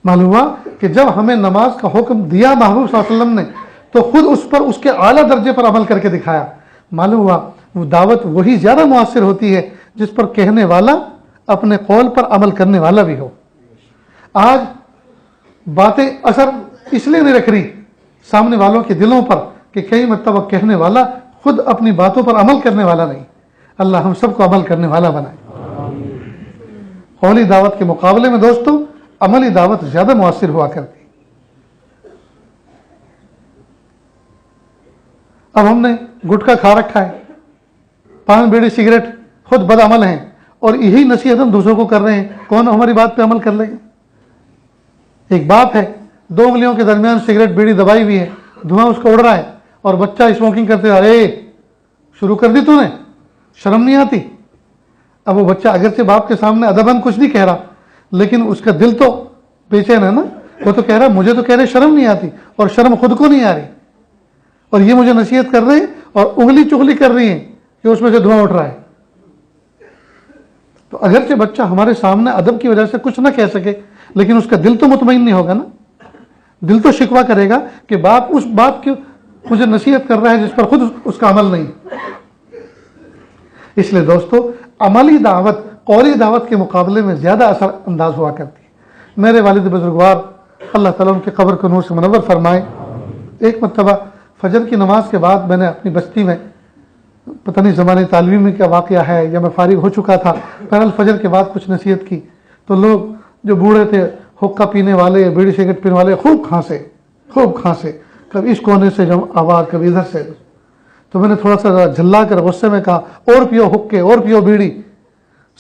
معلوم ہوا کہ جب ہمیں نماز کا حکم دیا محبوب صلی اللہ علیہ وسلم نے تو خود اس پر اس کے اعلیٰ درجے پر عمل کر کے دکھایا۔ معلوم ہوا وہ دعوت وہی زیادہ مؤثر ہوتی ہے جس پر کہنے والا اپنے قول پر عمل کرنے والا بھی ہو۔ آج باتیں اثر اس لیے نہیں رکھ رہی سامنے والوں کے دلوں پر کہ کئی مرتبہ کہنے والا خود اپنی باتوں پر عمل کرنے والا نہیں۔ اللہ ہم سب کو عمل کرنے والا بنائے۔ قولی دعوت کے مقابلے میں دوستوں عملی دعوت زیادہ مؤثر ہوا کرتی۔ اب ہم نے گٹکا کھا رکھا ہے، پان بیڑی سگریٹ، خود بد عمل ہیں، اور یہی نصیحت ہم دوسروں کو کر رہے ہیں۔ کون ہماری بات پہ عمل کر لے گا؟ ایک باپ ہے، 2 انگلیوں کے درمیان سگریٹ بیڑی دبائی ہوئی ہے، دھواں اس کو اڑ رہا ہے، اور بچہ اسموکنگ کرتے ارے شروع کر دی تو نے، شرم نہیں آتی؟ اب وہ بچہ اگرچہ باپ کے سامنے ادباً کچھ نہیں کہہ رہا، لیکن اس کا دل تو بے چین ہے نا۔ وہ تو کہہ رہا مجھے تو کہہ رہے شرم نہیں آتی، اور شرم خود کو نہیں آ رہی، اور یہ مجھے نصیحت کر رہے ہیں اور انگلی چغلی کر رہی ہیں کہ اس میں سے دھواں اٹھ رہا ہے۔ تو اگرچہ بچہ ہمارے سامنے ادب کی وجہ سے کچھ نہ کہہ سکے، لیکن اس کا دل تو مطمئن نہیں ہوگا نا، دل تو شکوہ کرے گا کہ باپ اس بات کی مجھے نصیحت کر رہا ہے جس پر خود اس کا عمل نہیں۔ اس لیے دوستو عملی دعوت قولی دعوت کے مقابلے میں زیادہ اثر انداز ہوا کرتی ہے۔ میرے والد بزرگوار اللہ تعالیٰ ان کے قبر کو نور سے منور فرمائے، ایک مرتبہ فجر کی نماز کے بعد میں نے اپنی بستی میں، پتہ نہیں زمانے تعلیمی کا واقعہ ہے یا میں فارغ ہو چکا تھا، بہرحال فجر کے بعد کچھ نصیحت کی تو لوگ جو بوڑھے تھے، حقہ پینے والے، بیڑی سگریٹ پینے والے، خوب کھانسے، کبھی اس کونے سے جو آواز، کبھی ادھر سے۔ تو میں نے تھوڑا سا جھلا کر غصے میں کہا اور پیو حقے، اور پیو بیڑی،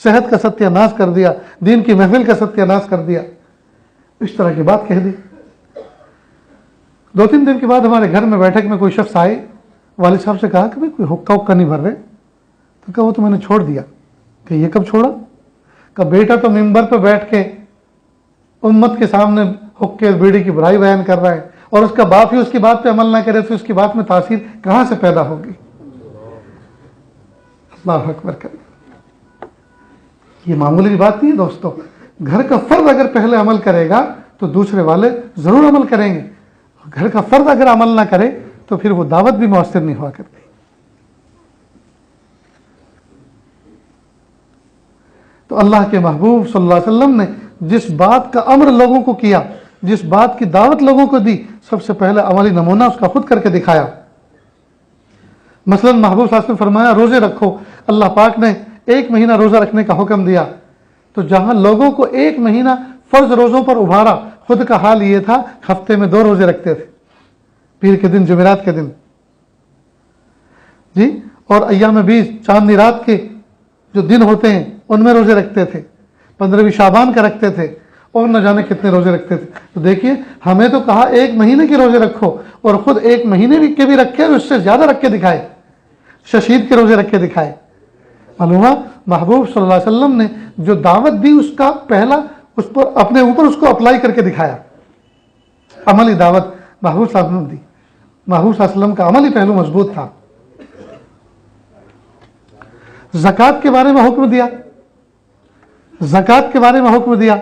صحت کا ستیہ ناش کر دیا، دین کی محفل کا ستیہ ناش کر دیا، اس طرح کی بات کہہ دی۔ 2-3 دن کے بعد ہمارے گھر میں بیٹھک میں کوئی شخص آئے، والد صاحب سے کہا کہ بھائی کوئی حقہ نہیں بھر رہے؟ تو کہا وہ تو میں نے چھوڑ دیا۔ کہ یہ کب چھوڑا؟ کہ بیٹا تو ممبر پہ بیٹھ کے امت کے سامنے حقے بیڑی کی برائی بیان کر رہا ہے، اور اس کا باپ ہی اس کی بات پہ عمل نہ کرے تو اس کی بات میں تاثیر کہاں سے پیدا ہوگی؟ اللہ اکبر کرے۔ یہ معمولی بات نہیں ہے دوستو، گھر کا فرد اگر پہلے عمل کرے گا تو دوسرے والے ضرور عمل کریں گے، گھر کا فرد اگر عمل نہ کرے تو پھر وہ دعوت بھی مؤثر نہیں ہوا کرتی۔ تو اللہ کے محبوب صلی اللہ علیہ وسلم نے جس بات کا امر لوگوں کو کیا، جس بات کی دعوت لوگوں کو دی، سب سے پہلے عملی نمونہ اس کا خود کر کے دکھایا۔ مثلا محبوب صلی اللہ علیہ وسلم فرمایا روزے رکھو۔ اللہ پاک نے 1 مہینہ روزہ رکھنے کا حکم دیا، تو جہاں لوگوں کو 1 مہینہ فرض روزوں پر ابھارا، خود کا حال یہ تھا ہفتے میں 2 روزے رکھتے تھے، پیر کے دن، جمعرات کے دن، جی، اور ایام 20 چاندنی رات کے جو دن ہوتے ہیں ان میں روزے رکھتے تھے، 15ویں شعبان کا رکھتے تھے، اور نہ جانے کتنے روزے رکھتے تھے۔ تو دیکھیے ہمیں تو کہا 1 مہینے کے روزے رکھو، اور خود 1 مہینے کے بھی رکھے اور اس سے زیادہ رکھ کے دکھائے، ششید کے روزے رکھ کے دکھائے۔ معلوم محبوب صلی اللہ علیہ وسلم نے جو دعوت دی اس کا پہلا اس پر اپنے اوپر اس کو اپلائی کر کے دکھایا۔ عملی دعوت محبوب صلی اللہ علیہ وسلم دی، محبوب صلی اللہ علیہ وسلم کا عملی پہلو مضبوط تھا۔ زکات کے بارے میں حکم دیا، زکات کے بارے میں حکم دیا،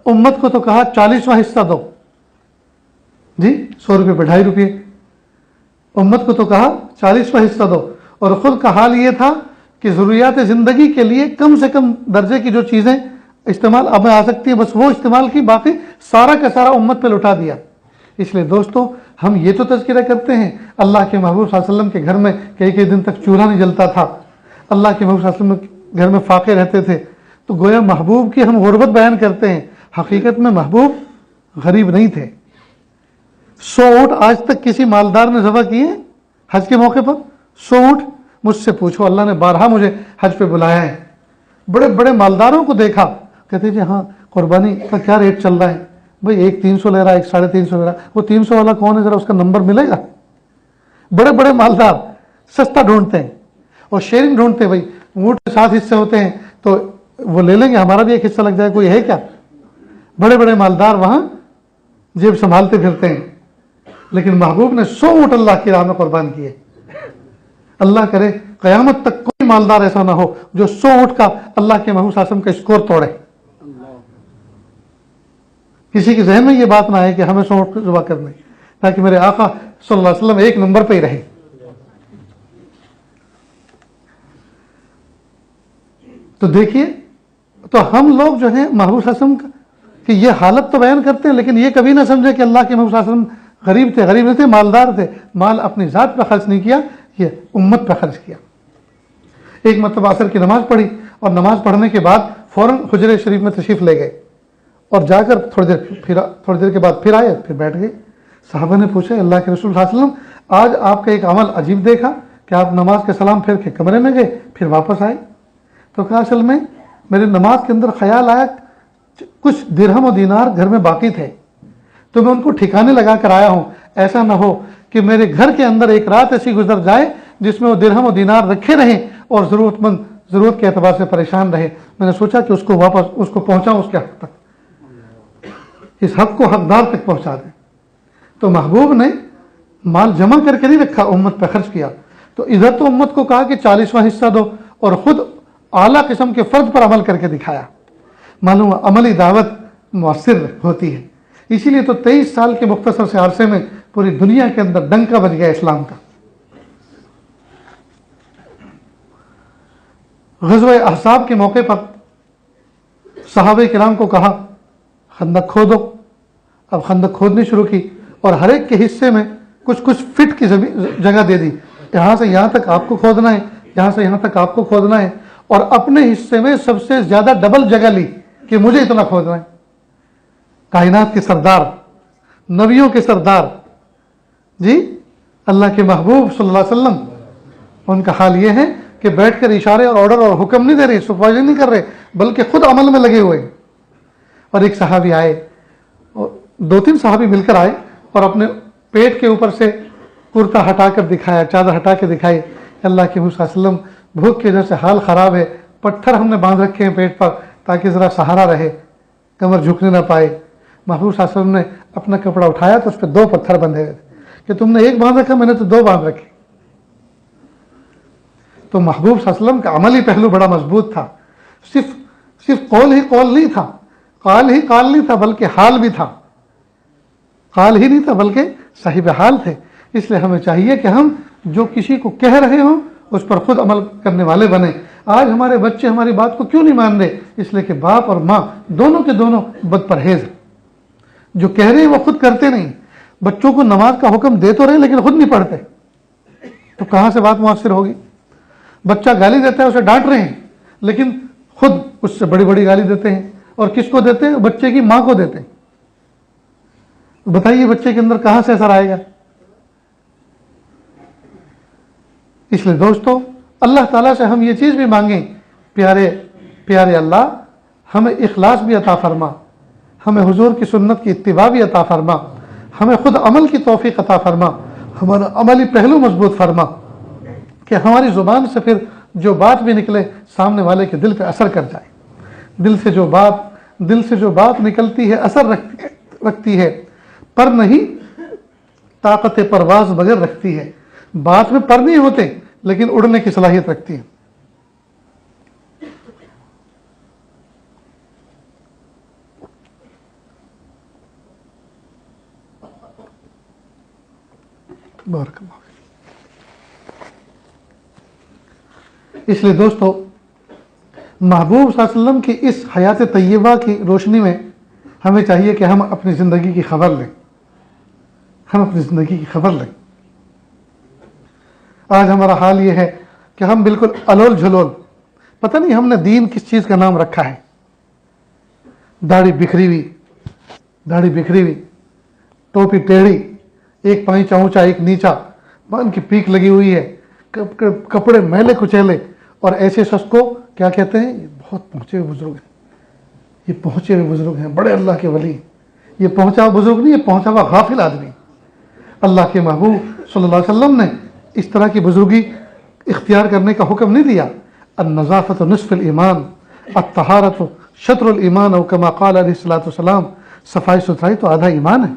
امت کو تو کہا 40واں حصہ دو، جی 100 روپے پہ 2.5 روپے، امت کو تو کہا 40واں حصہ دو، اور خود کا حال یہ تھا کہ ضروریات زندگی کے لیے کم سے کم درجے کی جو چیزیں استعمال اب میں آ سکتی ہیں بس وہ استعمال کی، باقی سارا کا سارا امت پہ لٹا دیا۔ اس لیے دوستو ہم یہ تو تذکرہ کرتے ہیں اللہ کے محبوب صلی اللہ علیہ وسلم کے گھر میں کئی دن تک چولہا نہیں جلتا تھا، اللہ کے محبوب صلی اللہ علیہ وسلم کے گھر میں فاقے رہتے تھے، تو گویا محبوب کی ہم غربت بیان کرتے ہیں، حقیقت میں محبوب غریب نہیں تھے۔ 100 اونٹ آج تک کسی مالدار نے ذبح کیے حج کے موقع پر؟ 100 اونٹ مجھ سے پوچھو، اللہ نے بارہا مجھے حج پہ بلایا ہے، بڑے بڑے مالداروں کو دیکھا، کہتے جی ہاں قربانی کا کیا ریٹ چل رہا ہے؟ بھئی ایک 300 لے رہا ہے، ایک 350 لے رہا ہے، وہ 300 والا کون ہے ذرا اس کا نمبر ملے گا؟ بڑے بڑے مالدار سستا ڈھونڈتے ہیں اور شیئرنگ ڈھونڈتے ہیں، بھئی اونٹ کے 7 حصے ہوتے ہیں تو وہ لے لیں گے، ہمارا بھی ایک حصہ لگ جائے، کوئی ہے کیا؟ بڑے بڑے مالدار وہاں جیب سنبھالتے پھرتے ہیں، لیکن محبوب نے 100 اونٹ اللہ کی راہ میں قربان کیے۔ اللہ کرے قیامت تک کوئی مالدار ایسا نہ ہو جو 100 اونٹ کا اللہ کے محبوب صلی اللہ علیہ وسلم کا اسکور توڑے۔ کسی کے ذہن میں یہ بات نہ آئے کہ ہمیں 100 اونٹ ذبح کرنے، تاکہ میرے آقا صلی اللہ علیہ وسلم ایک نمبر پہ ہی رہے۔ تو دیکھیے، تو ہم لوگ جو ہیں محبوب صلی اللہ علیہ وسلم کی یہ حالت تو بیان کرتے ہیں، لیکن یہ کبھی نہ سمجھے کہ اللہ کے محبوب صلی اللہ علیہ وسلم غریب تھے، غریب نہیں تھے، مالدار تھے، مال اپنی ذات پہ خرچ نہیں کیا، یہ امت پہ خرچ کیا۔ ایک مرتبہ عصر کی نماز پڑھی اور نماز پڑھنے کے بعد فوراً حجرے شریف میں تشریف لے گئے اور جا کر تھوڑی دیر کے بعد پھر آئے، پھر بیٹھ گئے۔ صحابہ نے پوچھا اللہ کے رسول صلی اللہ علیہ وسلم آج آپ کا ایک عمل عجیب دیکھا کہ آپ نماز کے سلام پھر کے کمرے میں گئے پھر واپس آئے، تو کہا اصل میں میرے نماز کے اندر خیال آیا کچھ درہم و دینار گھر میں باقی تھے تو میں ان کو ٹھکانے لگا کر آیا ہوں، ایسا نہ ہو کہ میرے گھر کے اندر ایک رات ایسی گزر جائے جس میں وہ درہم و دینار رکھے رہیں اور ضرورت مند ضرورت کے اعتبار سے پریشان رہے۔ میں نے سوچا کہ اس کو واپس اس کو پہنچاؤں اس کے حق تک، اس حق کو حقدار تک پہنچا دیں۔ تو محبوب نے مال جمع کر کے نہیں رکھا، امت پہ خرچ کیا۔ تو ادھر تو امت کو کہا کہ 40واں حصہ دو، اور خود اعلیٰ قسم کے فرض پر عمل کر کے دکھایا۔ معلوم عملی دعوت مؤثر ہوتی ہے، اسی لیے تو 23 سال کے مختصر سے عرصے میں پوری دنیا کے اندر ڈنکا بج گیا اسلام کا۔ غزوہ احزاب کے موقع پر صحابہ کرام کو کہا خندق کھودو، اب خندق کھودنی شروع کی اور ہر ایک کے حصے میں کچھ فٹ کی جگہ دے دی، یہاں سے یہاں تک آپ کو کھودنا ہے، یہاں سے یہاں تک آپ کو کھودنا ہے، اور اپنے حصے میں سب سے زیادہ ڈبل جگہ لی کہ مجھے اتنا کھودنا ہے۔ کائنات کے سردار، نبیوں کے سردار، جی اللہ کے محبوب صلی اللہ علیہ وسلم، ان کا حال یہ ہے کہ بیٹھ کر اشارے اور آرڈر اور حکم نہیں دے رہے، سپروائزنگ نہیں کر رہے، بلکہ خود عمل میں لگے ہوئے۔ اور ایک صحابی آئے، 2-3 صحابی مل کر آئے اور اپنے پیٹ کے اوپر سے کرتا ہٹا کر دکھایا، چادر ہٹا کے دکھائی، اللہ کے محبوب صلی اللہ علیہ وسلم بھوک کی وجہ سے حال خراب ہے، پتھر ہم نے باندھ رکھے ہیں پیٹ پر تاکہ ذرا سہارا رہے، کمر جھکنے نہ پائے۔ محبوب صلی اللہ علیہ وسلم نے اپنا کپڑا اٹھایا تو اس پہ 2 پتھر بندھے ہوئے تھے کہ تم نے ایک باندھ رکھا، میں نے تو 2 باندھ رکھے۔ تو محبوب صلی اللہ علیہ وسلم کا عملی پہلو بڑا مضبوط تھا، صرف قول ہی قول نہیں تھا، قال ہی قال نہیں تھا، بلکہ حال بھی تھا، قال ہی نہیں تھا بلکہ صاحب حال تھے۔ اس لیے ہمیں چاہیے کہ ہم جو کسی کو کہہ رہے ہوں اس پر خود عمل کرنے والے بنیں۔ آج ہمارے بچے ہماری بات کو کیوں نہیں مان رہے؟ اس لیے کہ باپ اور ماں دونوں کے دونوں بد پرہیز ہیں، جو کہہ رہے ہیں وہ خود کرتے نہیں۔ بچوں کو نماز کا حکم دے تو رہے لیکن خود نہیں پڑھتے، تو کہاں سے بات مؤثر ہوگی؟ بچہ گالی دیتا ہے، اسے ڈانٹ رہے ہیں لیکن خود اس سے بڑی بڑی گالی دیتے ہیں، اور کس کو دیتے ہیں؟ بچے کی ماں کو دیتے ہیں۔ بتائیے بچے کے اندر کہاں سے اثر آئے گا؟ اس لیے دوستو اللہ تعالیٰ سے ہم یہ چیز بھی مانگیں، پیارے اللہ ہمیں اخلاص بھی عطا فرما، ہمیں حضور کی سنت کی اتباع بھی عطا فرما، ہمیں خود عمل کی توفیق عطا فرما، ہمارا عملی پہلو مضبوط فرما کہ ہماری زبان سے پھر جو بات بھی نکلے سامنے والے کے دل پہ اثر کر جائے۔ دل سے جو بات نکلتی ہے اثر رکھتی ہے، پر نہیں طاقت پرواز بغیر رکھتی ہے۔ بات میں پر نہیں ہوتے لیکن اڑنے کی صلاحیت رکھتی ہے۔ بارک اللہ۔ اس لیے دوستو، محبوب صلی اللہ علیہ وسلم کی اس حیات طیبہ کی روشنی میں ہمیں چاہیے کہ ہم اپنی زندگی کی خبر لیں، ہم اپنی زندگی کی خبر لیں۔ آج ہمارا حال یہ ہے کہ ہم بالکل الول جھلول، پتہ نہیں ہم نے دین کس چیز کا نام رکھا ہے۔ داڑھی بکھری ہوئی، ٹوپی ٹیڑھی، ایک پائچہ اونچا ایک نیچا، بال کی پیک لگی ہوئی ہے، کپڑے میلے کچیلے، اور ایسے شخص کو کیا کہتے ہیں؟ یہ بہت پہنچے ہوئے بزرگ ہیں، یہ پہنچے ہوئے بزرگ ہیں، بڑے اللہ کے ولی۔ یہ پہنچا ہوا بزرگ نہیں، یہ پہنچا ہوا غافل آدمی۔ اللہ کے محبوب صلی اللہ علیہ وسلم نے اس طرح کی بزرگی اختیار کرنے کا حکم نہیں دیا۔ النظافت نصف الایمان، الطہارت شطر الایمان، او کما قال علیہ الصلوۃ والسلام، صفائی ستھرائی تو آدھا ایمان ہے۔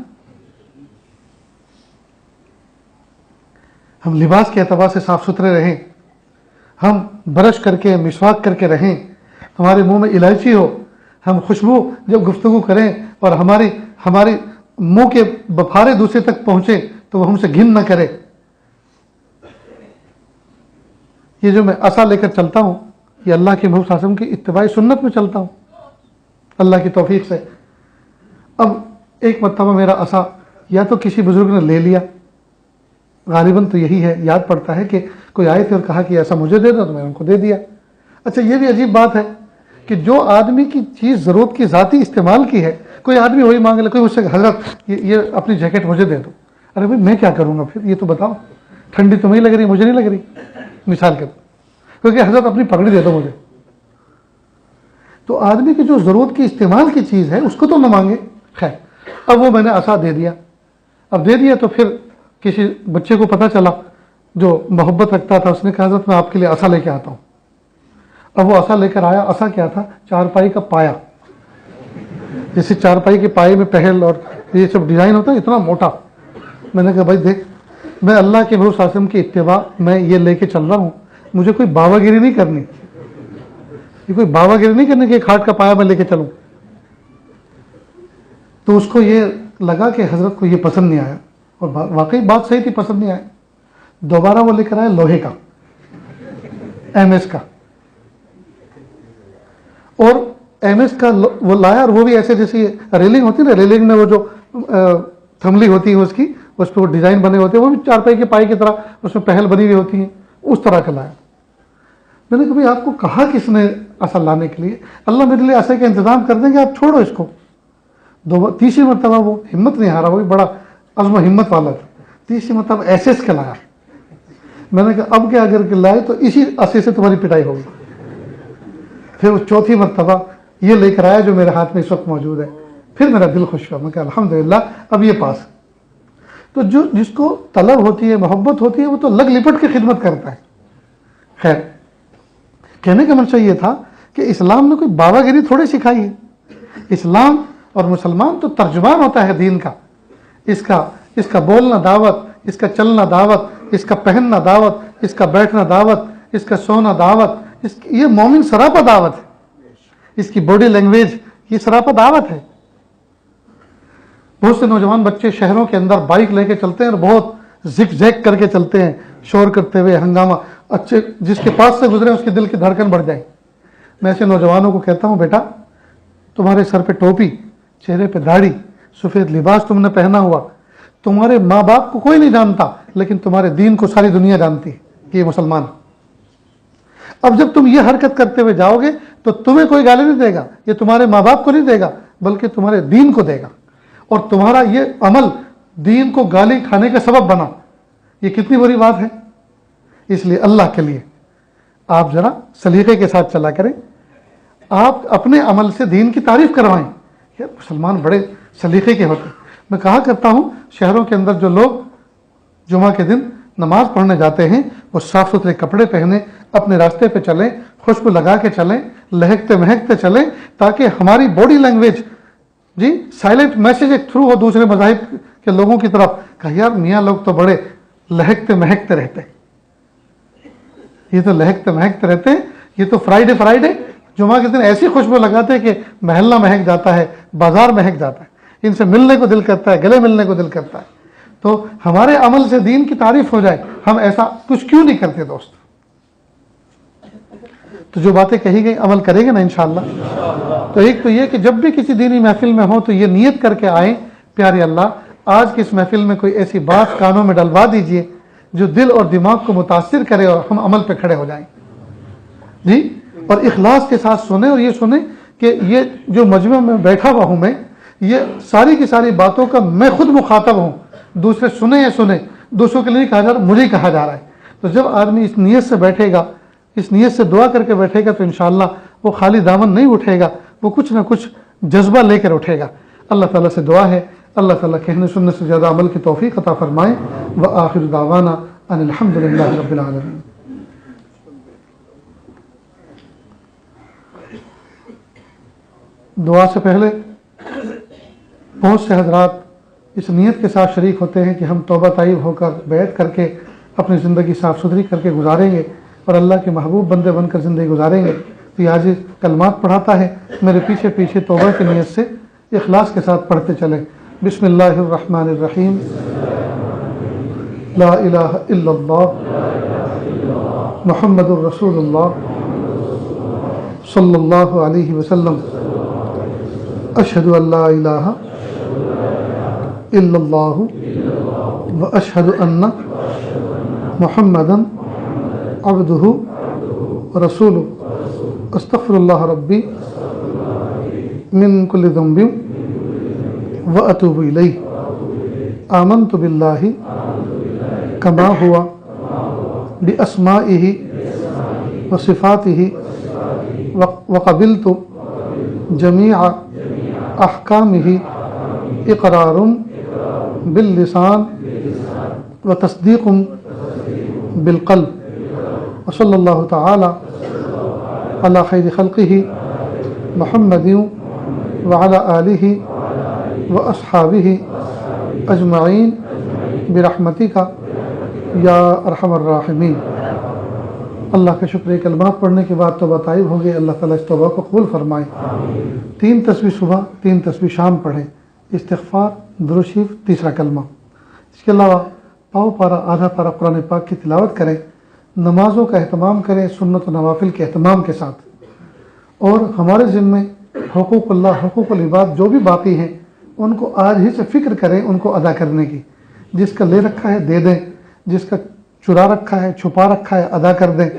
ہم لباس کے اعتبار سے صاف ستھرے رہیں، ہم برش کر کے مسواک کر کے رہیں، ہمارے منہ میں الائچی ہو، ہم خوشبو جب گفتگو کریں اور ہماری منہ کے بفارے دوسرے تک پہنچے تو وہ ہم سے گھن نہ کرے۔ یہ جو میں عصا لے کر چلتا ہوں، یہ اللہ کے محبوب صلی اللہ علیہ وسلم کی اتباع سنت میں چلتا ہوں، اللہ کی توفیق سے۔ اب ایک مرتبہ میرا عصا یا تو کسی بزرگ نے لے لیا، غالباً تو یہی ہے، یاد پڑتا ہے کہ کوئی آئے تھے اور کہا کہ ایسا مجھے دے دو، تو میں ان کو دے دیا۔ اچھا، یہ بھی عجیب بات ہے کہ جو آدمی کی چیز ضرورت کی ذاتی استعمال کی ہے، کوئی آدمی وہی مانگ لے، کوئی مجھ سے حضرت یہ اپنی جیکٹ مجھے دے دو۔ ارے بھائی میں کیا کروں گا پھر، یہ تو بتاؤ، ٹھنڈی تمہیں لگ رہی، مجھے نہیں لگ رہی، مثال کے طور، کیونکہ حضرت اپنی پگڑی دے دو مجھے۔ تو آدمی کی جو ضرورت کی استعمال کی چیز ہے اس کو تو نہ مانگے۔ خیر، اب وہ میں نے عصا دے دیا۔ اب دے دیا تو پھر کسی بچے کو پتہ چلا جو محبت رکھتا تھا، اس نے کہا حضرت میں آپ کے لیے عصا لے کے آتا ہوں۔ اب وہ عصا لے کر آیا۔ عصا کیا تھا؟ چارپائی کا پایا، جیسے چارپائی کے پائے میں پہل اور یہ سب ڈیزائن ہوتا ہے، اتنا موٹا۔ میں نے کہا بھائی دیکھ، میں اللہ کے محبوب صلی اللہ علیہ وسلم کی اتباع میں یہ لے کے چل رہا ہوں، مجھے کوئی باوا گیری نہیں کرنی، یہ کوئی باوا گیری نہیں کرنی کہ ایک ہاتھ کا پایا میں لے کے چلوں۔ تو اس کو یہ لگا کہ حضرت کو یہ پسند نہیں آیا، اور واقعی بات صحیح تھی، پسند نہیں آیا۔ دوبارہ وہ لے کر آیا لوہے کا، ایم ایس کا، اور ایم ایس کا وہ لایا، اور وہ بھی ایسے جیسے ریلنگ ہوتی ہے نا، ریلنگ میں وہ جو تھملی ہوتی ہے اس کی، اس پہ وہ ڈیزائن بنے ہوتے ہیں، وہ بھی چارپائی کے پائی کی طرح اس میں پہل بنی ہوئی ہوتی ہیں، اس طرح کا لایا۔ میں نے کہا بھائی آپ کو کہا کس نے عصا لانے کے لیے؟ اللہ میرے لیے عصا کا انتظام کر دیں گے، آپ چھوڑو اس کو۔ تیسری مرتبہ وہ ہمت نہیں ہارا، وہ بھی بڑا عزم و ہمت والا تھا، تیسری مرتبہ ایس ایس کا لایا۔ میں نے کہا اب کیا اگر کہ لائے تو اسی عصے سے تمہاری پٹائی ہوگی۔ پھر وہ چوتھی مرتبہ یہ لے کر آیا جو میرے ہاتھ میں اس وقت موجود ہے۔ پھر میرا دل خوش ہوا، میں کہا الحمدللہ اب یہ پاس۔ تو جس کو طلب ہوتی ہے، محبت ہوتی ہے، وہ تو لگ لپٹ کے خدمت کرتا ہے۔ خیر، کہنے کا منشا یہ تھا کہ اسلام نے کوئی بابا گیری تھوڑی سکھائی ہے۔ اسلام اور مسلمان تو ترجمان ہوتا ہے دین کا، اس کا بولنا دعوت، اس کا چلنا دعوت، اس کا پہننا دعوت، اس کا بیٹھنا دعوت، اس کا سونا دعوت، یہ مومن سراپا دعوت ہے۔ اس کی باڈی لینگویج یہ سراپا دعوت ہے۔ بہت سے نوجوان بچے شہروں کے اندر بائک لے کے چلتے ہیں اور بہت زک زیک کر کے چلتے ہیں، شور کرتے ہوئے، ہنگامہ، اچھے جس کے پاس سے گزرے اس کے دل کی دھڑکن بڑھ جائے۔ میں ایسے نوجوانوں کو کہتا ہوں بیٹا، تمہارے سر پہ ٹوپی، چہرے پہ داڑھی، سفید لباس تم نے پہنا ہوا، تمہارے ماں باپ کو کوئی نہیں جانتا، لیکن تمہارے دین کو ساری دنیا جانتی ہے کہ یہ مسلمان۔ اب جب تم یہ حرکت کرتے ہوئے جاؤ گے تو تمہیں کوئی گالی نہیں دے گا، یہ تمہارے ماں باپ کو نہیں دے گا، بلکہ تمہارے دین کو دے گا، اور تمہارا یہ عمل دین کو گالی کھانے کا سبب بنا۔ یہ کتنی بری بات ہے۔ اس لیے اللہ کے لیے آپ ذرا سلیقے کے ساتھ چلا کریں، آپ اپنے عمل سے دین کی تعریف کروائیں۔ یہ مسلمان بڑے سلیقے کے ہوتے ہیں۔ میں کہا کرتا ہوں شہروں کے اندر جو لوگ جمعہ کے دن نماز پڑھنے جاتے ہیں وہ صاف ستھرے کپڑے پہنے، اپنے راستے پہ چلیں، خوشبو لگا کے چلیں، لہکتے مہکتے چلیں، تاکہ ہماری باڈی لینگویج سائلنٹ میسج ایک تھرو ہو دوسرے مذاہب کے لوگوں کی طرف کہ یار میاں لوگ تو بڑے لہکتے مہکتے رہتے ہیں، یہ تو لہکتے مہکتے رہتے ہیں، یہ تو فرائیڈے جمعہ کے دن ایسی خوشبو لگاتے ہیں کہ محلہ مہک جاتا ہے، بازار مہک جاتا ہے، ان سے ملنے کو دل کرتا ہے، گلے ملنے کو دل کرتا ہے۔ تو ہمارے عمل سے دین کی تعریف ہو جائے، ہم ایسا کچھ کیوں نہیں کرتے دوست؟ تو جو باتیں کہی گئی عمل کریں گے نا انشاءاللہ۔ تو ایک تو یہ کہ جب بھی کسی دینی محفل میں ہو تو یہ نیت کر کے آئیں، پیارے اللہ آج کی اس محفل میں کوئی ایسی بات کانوں میں ڈلوا دیجئے جو دل اور دماغ کو متاثر کرے اور ہم عمل پہ کھڑے ہو جائیں جی، اور اخلاص کے ساتھ سنیں، اور یہ سنیں کہ یہ جو مجمع میں بیٹھا ہوا ہوں میں، یہ ساری کی ساری باتوں کا میں خود مخاطب ہوں، دوسرے سنیں یا سنیں، دوسروں کے لیے کہا جا رہا ہے، مجھے کہا جا رہا ہے۔ تو جب آدمی اس نیت سے بیٹھے گا، اس نیت سے دعا کر کے بیٹھے گا، تو انشاءاللہ وہ خالی دامن نہیں اٹھے گا، وہ کچھ نہ کچھ جذبہ لے کر اٹھے گا۔ اللہ تعالیٰ سے دعا ہے اللہ تعالیٰ کہنے سننے سے زیادہ عمل کی توفیق عطا فرمائے۔ وآخر دعوانا ان الحمد للہ رب العالمین۔ دعا سے پہلے بہت سے حضرات اس نیت کے ساتھ شریک ہوتے ہیں کہ ہم توبہ طائب ہو کر بیعت کر کے اپنی زندگی صاف ستھری کر کے گزاریں گے اور اللہ کے محبوب بندے بن کر زندگی گزاریں گے۔ تو یہ آج کلمات پڑھاتا ہے، میرے پیچھے پیچھے توبہ کی نیت سے اخلاص کے ساتھ پڑھتے چلیں۔ بسم اللہ الرحمن الرحیم۔ لا الہ الا اللہ محمد الرسول اللہ صلی اللہ علیہ وسلم۔ اشہد ان لا الہ الا اللہ واشہد ان محمدا عبدہ ورسولہ۔ استغفر اللہ ربی من کل ذنب واتوب الیہ۔ آمنت باللہ کما ہوا باسمائہ وصفاتہ وقبلت جمیع احکامہ اقرار باللسان وتصدیق بالقلب۔ وصلی اللہ تعالی علی خیر خلقہ محمد وعلی آلہ واصحابہ اجمعین برحمتک یا ارحم الراحمین۔ اللہ کا شکر، کلمات پڑھنے کے بعد توبہ طائب ہوں گے، اللہ تعالیٰ اس توبہ کو قبول فرمائے۔ 3 تسبیح صبح، 3 تسبیح شام پڑھیں، استغفار، درود شریف، تیسرا کلمہ۔ اس کے علاوہ پاؤ پارا آدھا پارا قرآن پاک کی تلاوت کریں، نمازوں کا اہتمام کریں سنت و نوافل کے اہتمام کے ساتھ، اور ہمارے ذمے حقوق اللہ، حقوق العباد جو بھی باقی ہیں ان کو آج ہی سے فکر کریں ان کو ادا کرنے کی۔ جس کا لے رکھا ہے دے دیں، جس کا چرا رکھا ہے چھپا رکھا ہے ادا کر دیں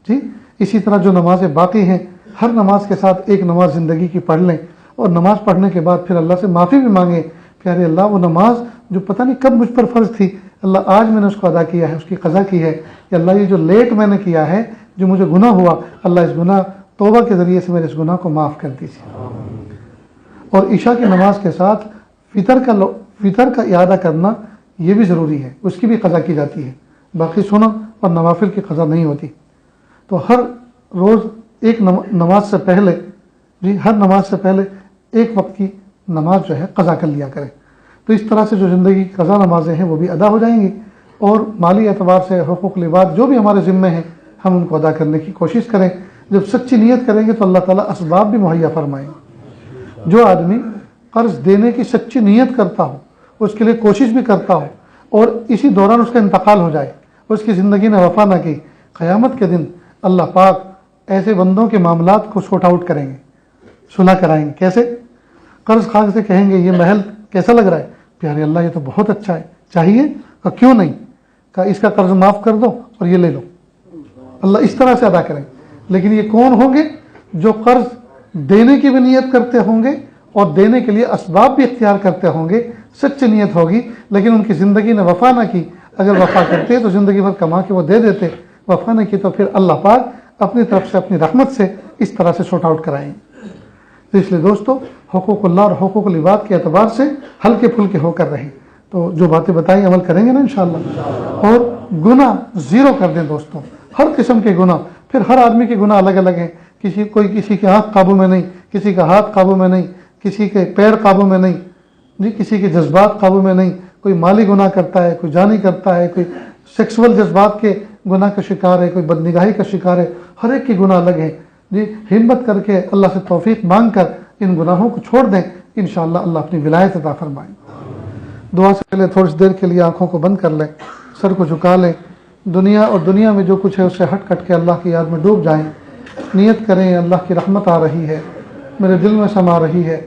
جی۔ اسی طرح جو نمازیں باقی ہیں ہر نماز کے ساتھ ایک نماز زندگی کی پڑھ لیں، اور نماز پڑھنے کے بعد پھر اللہ سے معافی بھی مانگیں، پیارے اللہ وہ نماز جو پتہ نہیں کب مجھ پر فرض تھی، اللہ آج میں نے اس کو ادا کیا ہے، اس کی قضا کی ہے، یا اللہ یہ جو لیٹ میں نے کیا ہے، جو مجھے گناہ ہوا، اللہ اس گناہ توبہ کے ذریعے سے میرے اس گناہ کو معاف کر دیجیے۔ اور عشاء کی نماز کے ساتھ فطر کا اعادہ کرنا یہ بھی ضروری ہے، اس کی بھی قضا کی جاتی ہے، باقی سنن اور نوافل کی قضا نہیں ہوتی۔ تو ہر روز ایک نماز سے پہلے جی، ہر نماز سے پہلے ایک وقت کی نماز جو ہے قضا کر لیا کریں۔ تو اس طرح سے جو زندگی کی قضا نمازیں ہیں وہ بھی ادا ہو جائیں گی، اور مالی اعتبار سے حقوق العباد جو بھی ہمارے ذمے ہیں ہم ان کو ادا کرنے کی کوشش کریں۔ جب سچی نیت کریں گے تو اللہ تعالیٰ اسباب بھی مہیا فرمائیں گے۔ جو آدمی قرض دینے کی سچی نیت کرتا ہو، اس کے لیے کوشش بھی کرتا ہو، اور اسی دوران اس کا انتقال ہو جائے، اس کی زندگی نے وفا نہ کی، قیامت کے دن اللہ پاک ایسے بندوں کے معاملات کو سورٹ آؤٹ کریں گے، صلح کرائیں گے۔ کیسے؟ قرض خواہ سے کہیں گے یہ محل کیسا لگ رہا ہے؟ پیارے اللہ یہ تو بہت اچھا ہے، چاہیے؟ کہ کیوں نہیں؟ کہ اس کا قرض معاف کر دو اور یہ لے لو۔ اللہ اس طرح سے ادا کریں۔ لیکن یہ کون ہوں گے؟ جو قرض دینے کی بھی نیت کرتے ہوں گے اور دینے کے لیے اسباب بھی اختیار کرتے ہوں گے، سچی نیت ہوگی، لیکن ان کی زندگی نے وفا نہ کی۔ اگر وفا کرتے تو زندگی بھر کما کے وہ دے دیتے، وفا نہ کی تو پھر اللہ پاک اپنی طرف سے اپنی رحمت سے اس طرح سے سورٹ آؤٹ کرائیں گے۔ تو اس لیے دوستو حقوق اللہ اور حقوق العباد کے اعتبار سے ہلکے پھلکے ہو کر رہیں۔ تو جو باتیں بتائیں عمل کریں گے نا انشاءاللہ۔ اور گناہ زیرو کر دیں دوستوں، ہر قسم کے گناہ۔ پھر ہر آدمی کے گناہ الگ الگ ہیں، کسی کے آنکھ قابو میں نہیں، کسی کا ہاتھ قابو میں نہیں، کسی کے پیر قابو میں نہیں جی، کسی کے جذبات قابو میں نہیں، کوئی مالی گناہ کرتا ہے، کوئی جانی کرتا ہے، کوئی سیکسول جذبات کے گناہ کا شکار ہے، کوئی بدنگاہی کا شکار ہے، ہر ایک کی گناہ الگ ہیں جی۔ ہمت کر کے اللہ سے توفیق مانگ کر ان گناہوں کو چھوڑ دیں، انشاءاللہ اللہ اپنی ولایت عطا فرمائیں۔ دعا سے پہلے تھوڑی دیر کے لیے آنکھوں کو بند کر لیں، سر کو جھکا لیں، دنیا اور دنیا میں جو کچھ ہے اسے ہٹ کٹ کے اللہ کی یاد میں ڈوب جائیں، نیت کریں اللہ کی رحمت آ رہی ہے، میرے دل میں سما رہی ہے،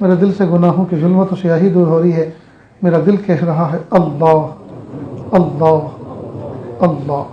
میرے دل سے گناہوں کی ظلمت و سیاہی دور ہو رہی ہے، میرا دل کہہ رہا ہے اللہ اللہ اللہ۔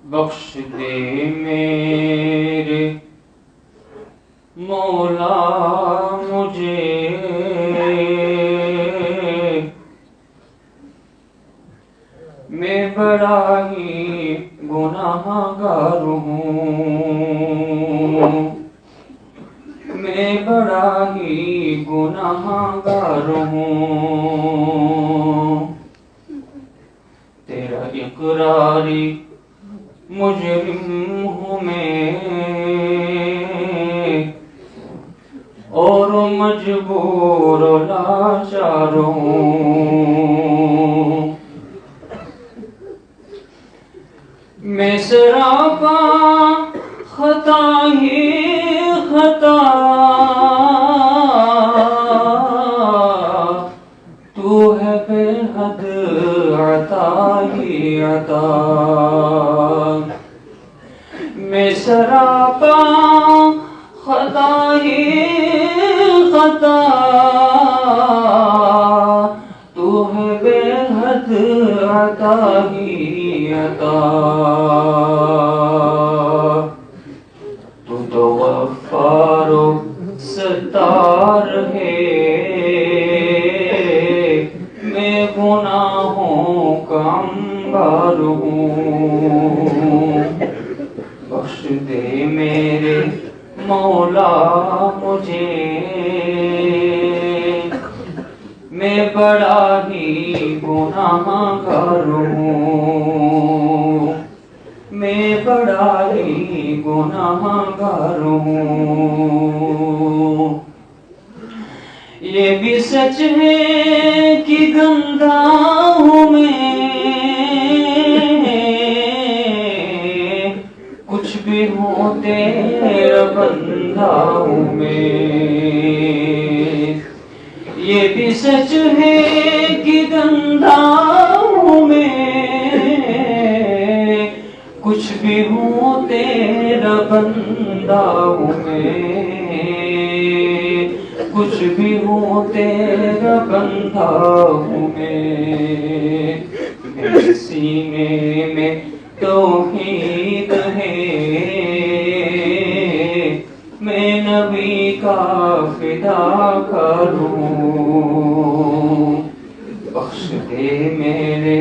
بخش دے میرے مولا مجھے، میں بڑا ہی گناہ گار ہوں، میں بڑا ہی گناہ گار ہوں، تیرا اقراری مجرم ہوں میں، اور مجبور و لاچار ہوں، میں سراپا خطا ہی خطا، تو ہے بے حد عطا ہی عطا، میں سراپا خطا ہی خطا، تو ہے بے حد عطا ہی عطا، تو غفار و ستار ہے، میں گناہوں کا انبار ہوں، بخش دے میرے مولا مجھے، میں بڑا ہی گناہ گار ہوں، میں بڑا ہی گناہ گار ہوں، یہ بھی سچ ہے کہ گندا ہوں میں، کچھ بھی ہوں تیرا بندہ ہوں میں، یہ بھی سچ ہے کہ گندا ہوں میں، کچھ بھی ہوں تیرا بندہ ہوں میں، کچھ بھی ہوں تیرا بندہ ہوں میں، میرے سینے میں توحید ہے، میں نبی کا فدا کروں، بخش دے میرے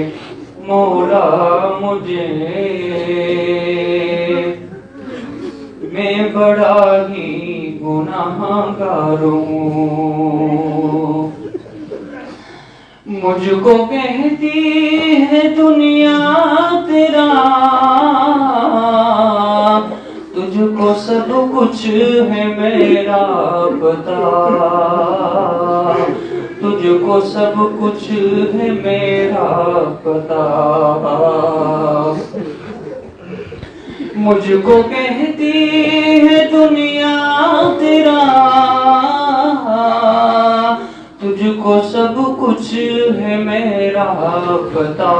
مولا مجھے، میں بڑا ہی گناہ گار ہوں، مجھ کو کہتی ہے دنیا تیرا، تجھ کو سب کچھ ہے میرا پتا، تجھ کو سب کچھ ہے میرا پتا، مجھ کو کہتی ہے دنیا تیرا، تجھ کو سب کچھ ہے میرا پتا،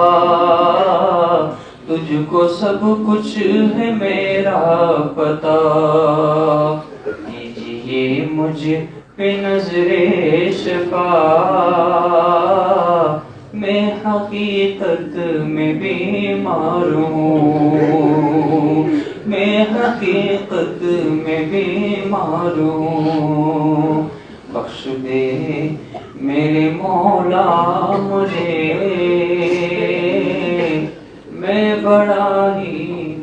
تجھ کو سب کچھ ہے میرا پتا، کیجیے مجھ پہ نظر شفا، میں حقیقت میں بیمار ہوں، میں حقیقت میں بیمار ہوں، بخش دے میرے مولا مجھے، میں بڑا ہی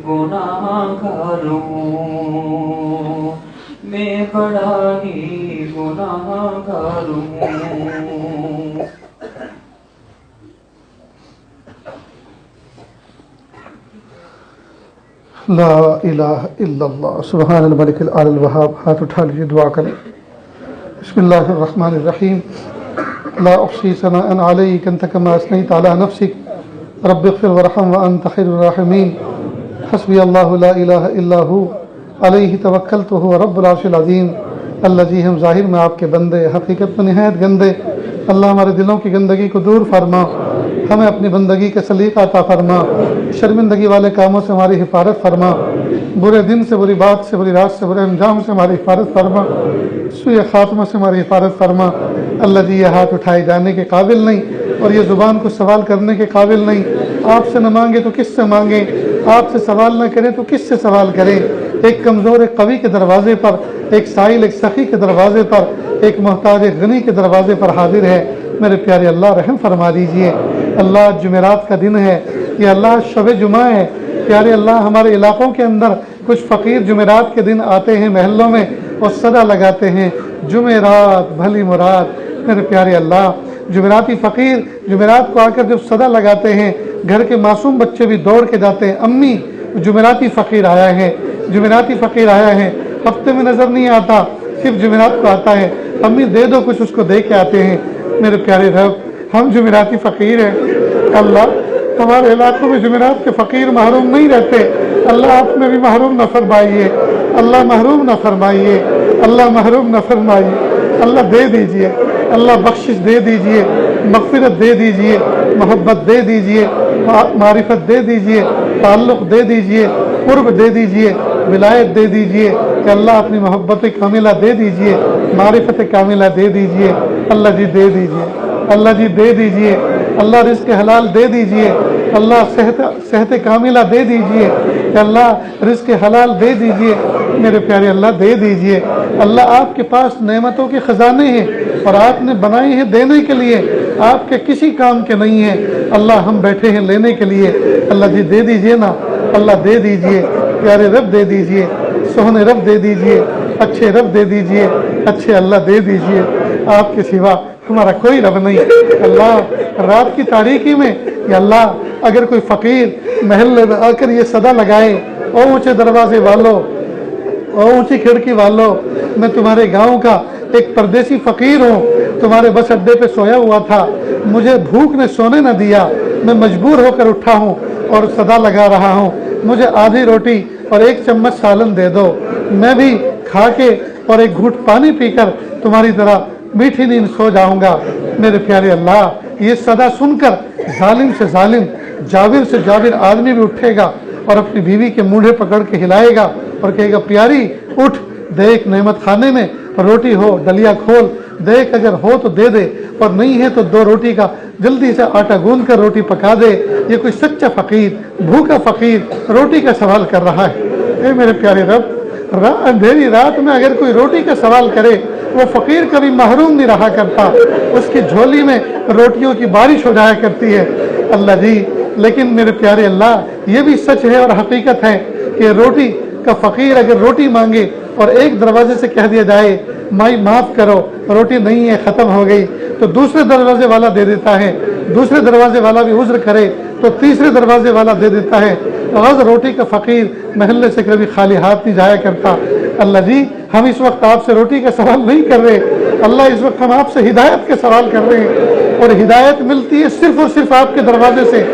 گناہ گار ہوں، میں بڑا ہی گناہ گار ہوں، لا الہ الا اللہ سبحان الملک العلی الوہاب. ہاتھ اٹھا لیجیے, دعا کریں. بسم اللہ الرحمن الرحیم. لا احصی ثناء علیک انت کما اثنیت علی نفسک رب اغفر وارحم وانت خیر الراحمین. حسبی اللہ لا الہ الا ہو علیہ توکلت وہو رب العرش العظیم. اللہ جی ہم ظاہر میں آپ کے بندے, حقیقت میں نہایت گندے. اللہ ہمارے دلوں کی گندگی کو دور فرما, ہمیں اپنی بندگی کے سلیقہ عطا فرما. شرمندگی والے کاموں سے ہماری حفاظت فرما, برے دن سے, بری بات سے, بری رات سے, برے انجام سے ہماری حفاظت فرما, سوء خاتمہ سے ہماری حفاظت فرما. اللہ جی یہ ہاتھ اٹھائے جانے کے قابل نہیں اور یہ زبان کو سوال کرنے کے قابل نہیں. آپ سے نہ مانگے تو کس سے مانگیں, آپ سے سوال نہ کریں تو کس سے سوال کریں. ایک کمزور ایک قوی کے دروازے پر, ایک سائل ایک سخی کے دروازے پر, ایک محتاج ایک غنی کے دروازے پر حاضر ہے. میرے پیارے اللہ رحم فرما دیجئے. اللہ جمعرات کا دن ہے, یہ اللہ شب جمعہ ہے. پیارے اللہ ہمارے علاقوں کے اندر کچھ فقیر جمعرات کے دن آتے ہیں محلوں میں اور صدا لگاتے ہیں جمعرات بھلی مراد. میرے پیارے اللہ جمعراتی فقیر جمعرات کو آ کر جب صدا لگاتے ہیں گھر کے معصوم بچے بھی دوڑ کے جاتے ہیں, امی جمعراتی فقیر آیا ہے, جمعراتی فقیر آیا ہے. ہفتے میں نظر نہیں آتا, صرف جمعرات کو آتا ہے, امی دے دو کچھ, اس کو دے کے آتے ہیں. میرے پیارے رب ہم جمعراتی فقیر ہیں. اللہ ہمارے علاقوں میں جمعرات کے فقیر محروم نہیں رہتے. اللہ آپ نے بھی محروم نہ فرمائیے, اللہ محروم نہ فرمائیے, اللہ محروم نہ فرمائیے. اللہ دے دیجئے, اللہ بخشش دے دیجئے, مغفرت دے دیجئے, محبت دے دیجئے, معرفت دے دیجئے, تعلق دے دیجئے, قرب دے دیجئے, ولایت دے دیجئے. کہ اللہ اپنی محبت کاملہ دے دیجئے, معرفت کاملہ دے دیجئے. اللہ جی دے دیجئے, اللہ جی دے دیجئے. اللہ رزق حلال دے دیجئے, اللہ صحت کاملہ دے دیجئے. کہ اللہ رزق حلال دے دیجئے. میرے پیارے اللہ دے دیجئے. اللہ آپ کے پاس نعمتوں کے خزانے ہیں اور آپ نے بنائے ہیں دینے کے لیے, آپ کے کسی کام کے نہیں ہیں. اللہ ہم بیٹھے ہیں لینے کے لیے. اللہ جی دے دیجئے نا, اللہ دے دیجئے. پیارے رب دے دیجئے, سوہنے رب دے دیجئے, اچھے رب دے دیجئے, اچھے اللہ دے دیجئے. آپ کے سوا ہمارا کوئی رب نہیں. اللہ رات کی تاریکی میں یا اللہ اگر کوئی فقیر محلے میں آ کر یہ صدا لگائے, او اونچے دروازے والوں, او اونچی کھڑکی والوں, میں تمہارے گاؤں کا ایک پردیسی فقیر ہوں, تمہارے بس اڈے پہ سویا ہوا تھا, مجھے بھوک نے سونے نہ دیا, میں مجبور ہو کر اٹھا ہوں اور صدا لگا رہا ہوں, مجھے آدھی روٹی اور ایک چمچ سالن دے دو, میں بھی کھا کے اور ایک گھونٹ پانی پی کر تمہاری طرح میٹھی نیند سو جاؤں گا. میرے پیارے اللہ یہ صدا سن کر ظالم سے ظالم, جابر سے جابر آدمی بھی اٹھے گا اور اپنی بیوی کے مونڈھے پکڑ کے ہلائے گا اور کہے گا پیاری اٹھ, دیکھ نعمت خانے میں روٹی ہو, ڈلیا کھول, دیکھ اگر ہو تو دے دے اور نہیں ہے تو 2 روٹی کا جلدی سے آٹا گوندھ کر روٹی پکا دے. یہ کوئی سچا فقیر, بھوکا فقیر روٹی کا سوال کر رہا ہے. اے میرے پیارے رب اندھیری رات میں اگر کوئی روٹی کا سوال کرے, وہ فقیر کبھی محروم نہیں رہا کرتا, اس کی جھولی میں روٹیوں کی بارش ہو جایا کرتی ہے. اللہ جی لیکن میرے پیارے اللہ یہ بھی سچ ہے اور حقیقت ہے کہ روٹی کا فقیر اگر روٹی مانگے اور ایک دروازے سے کہہ دیا جائے مائی معاف کرو روٹی نہیں ہے ختم ہو گئی, تو دوسرے دروازے والا دے دیتا ہے, دوسرے دروازے والا بھی عذر کرے تو تیسرے دروازے والا دے دیتا ہے. غض روٹی کا فقیر محلے سے کبھی خالی ہاتھ نہیں جایا کرتا. اللہ جی ہم اس وقت آپ سے روٹی کا سوال نہیں کر رہے, اللہ اس وقت ہم آپ سے ہدایت کے سوال کر رہے ہیں, اور ہدایت ملتی ہے صرف اور صرف آپ کے دروازے سے.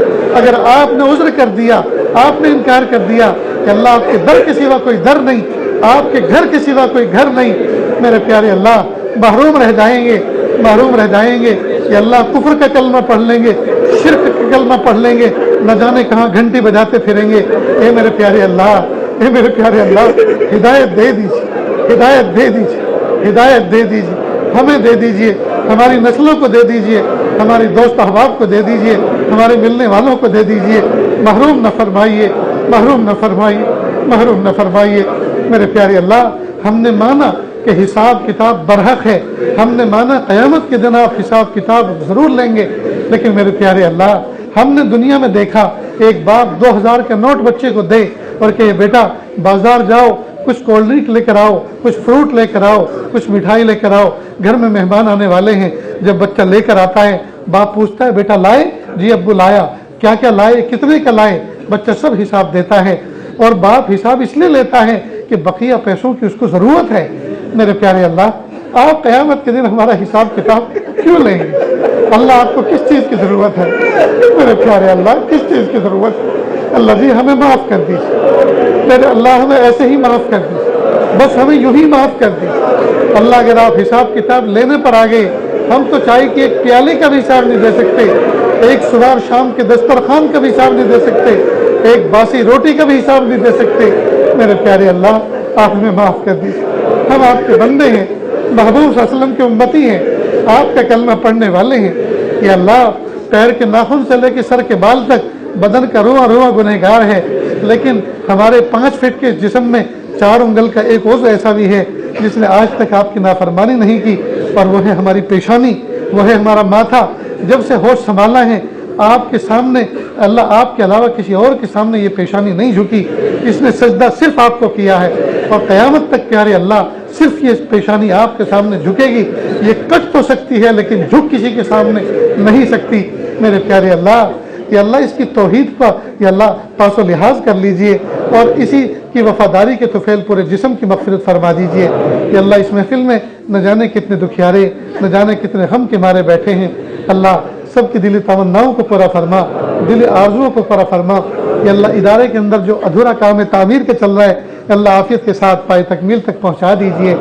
اگر آپ نے عذر کر دیا, آپ نے انکار کر دیا کہ اللہ آپ کے در کے سوا کوئی در نہیں, آپ کے گھر کے سوا کوئی گھر نہیں, میرے پیارے اللہ محروم رہ جائیں گے, محروم رہ جائیں گے. کہ اللہ کفر کا کلمہ پڑھ لیں گے, شرک کا کلمہ پڑھ لیں گے, نہ جانے کہاں گھنٹی بجاتے پھریں گے. اے میرے پیارے اللہ, اے میرے پیارے اللہ ہدایت دے دیجیے, ہدایت دے دیجیے, ہدایت دے دیجیے, ہمیں دے دیجیے, ہماری نسلوں کو دے دیجیے, ہماری دوست احباب کو دے دیجیے, ہمارے ملنے والوں کو دے دیجیے. محروم نہ فرمائیے, محروم نہ فرمائیے, محروم نہ فرمائیے. میرے پیارے اللہ ہم نے مانا کہ حساب کتاب برحق ہے, ہم نے مانا قیامت کے دن آپ حساب کتاب ضرور لیں گے, لیکن میرے پیارے اللہ ہم نے دنیا میں دیکھا ایک باپ 2000 کا نوٹ بچے کو دے اور کہ بیٹا بازار جاؤ, کچھ کولڈ ڈرنک لے کر آؤ, کچھ فروٹ لے کر آؤ, کچھ مٹھائی لے کر آؤ, گھر میں مہمان آنے والے ہیں. جب بچہ لے کر آتا ہے باپ پوچھتا ہے بیٹا لائے؟ جی ابو لایا. کیا کیا لائے, کتنے کا لائے؟ بچہ سب حساب دیتا ہے. اور باپ حساب اس لیے لیتا ہے کہ بقیہ پیسوں کی اس کو ضرورت ہے۔ میرے پیارے اللہ، آپ قیامت کے دن ہمارا حساب کتاب کیوں لیں گے؟ اللہ آپ کو کس چیز کی ضرورت ہے؟ میرے پیارے اللہ، کس چیز کی ضرورت ہے؟ اللہ جی ہمیں معاف کر دیجیے، میرے اللہ ہمیں ایسے ہی معاف کر دیجیے، بس ہمیں یوں ہی معاف کر دیجیے۔ اللہ اگر آپ حساب کتاب لینے پر آ گئے، ہم تو چائے کی ایک پیالے کا بھی حساب نہیں دے سکتے، ایک صبح اور شام کے دسترخوان کا بھی حساب نہیں دے سکتے، ایک باسی روٹی کا بھی حساب نہیں دے سکتے۔ میرے پیارے اللہ، آپ ہمیں معاف کر دیجیے، ہم آپ کے بندے ہیں، محبوب صلی اللہ علیہ وسلم کے امتی ہیں، آپ کا کلمہ پڑھنے والے ہیں۔ یا اللہ، پیر کے ناخن سے لے کے سر کے بال تک بدن کا رواں رواں گنہگار ہے، لیکن ہمارے 5 فٹ کے جسم میں 4 انگل کا ایک عضو ایسا بھی ہے جس نے آج تک آپ کی نافرمانی نہیں کی، اور وہ ہے ہماری پیشانی، وہ ہے ہمارا ماتھا۔ جب سے ہوش سنبھالا ہے آپ کے سامنے، اللہ آپ کے علاوہ کسی اور کے سامنے یہ پیشانی نہیں جھکی، اس نے سجدہ صرف آپ کو کیا ہے، اور قیامت تک پیارے اللہ صرف یہ پیشانی آپ کے سامنے جھکے گی۔ یہ کٹ تو سکتی ہے لیکن جھک کسی کے سامنے نہیں سکتی۔ میرے پیارے اللہ، یا اللہ اس کی توحید پر یا اللہ پاس و لحاظ کر لیجئے، اور اسی کی وفاداری کے طفیل پورے جسم کی مغفرت فرما دیجئے۔ یا اللہ اس محفل میں نہ جانے کتنے دکھیارے، نہ جانے کتنے غم کے مارے بیٹھے ہیں، اللہ سب کی دلی تمناؤں کو پورا فرما، دلی آرزوؤں کو پورا فرما۔ یا اللہ ادارے کے اندر جو ادھورا کام تعمیر کے چل رہا ہے، یا اللہ عافیت کے ساتھ پائے تکمیل تک پہنچا دیجئے۔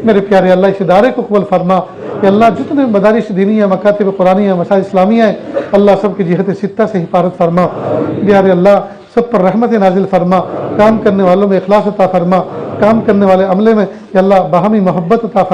میرے پیارے اللہ اس ادارے کو قبول فرما۔ یا اللہ جتنے مدارس دینیہ، مکاتب قرآنیہ، مساجد اسلامیہ ہیں، اللہ سب کی جہت ستہ سے حفاظت فرما۔ پیارے اللہ سب پر رحمت نازل فرما، کام کرنے والوں میں اخلاص عطا فرما، کام کرنے والے عملے میں یا اللہ باہمی محبت عطا فرما۔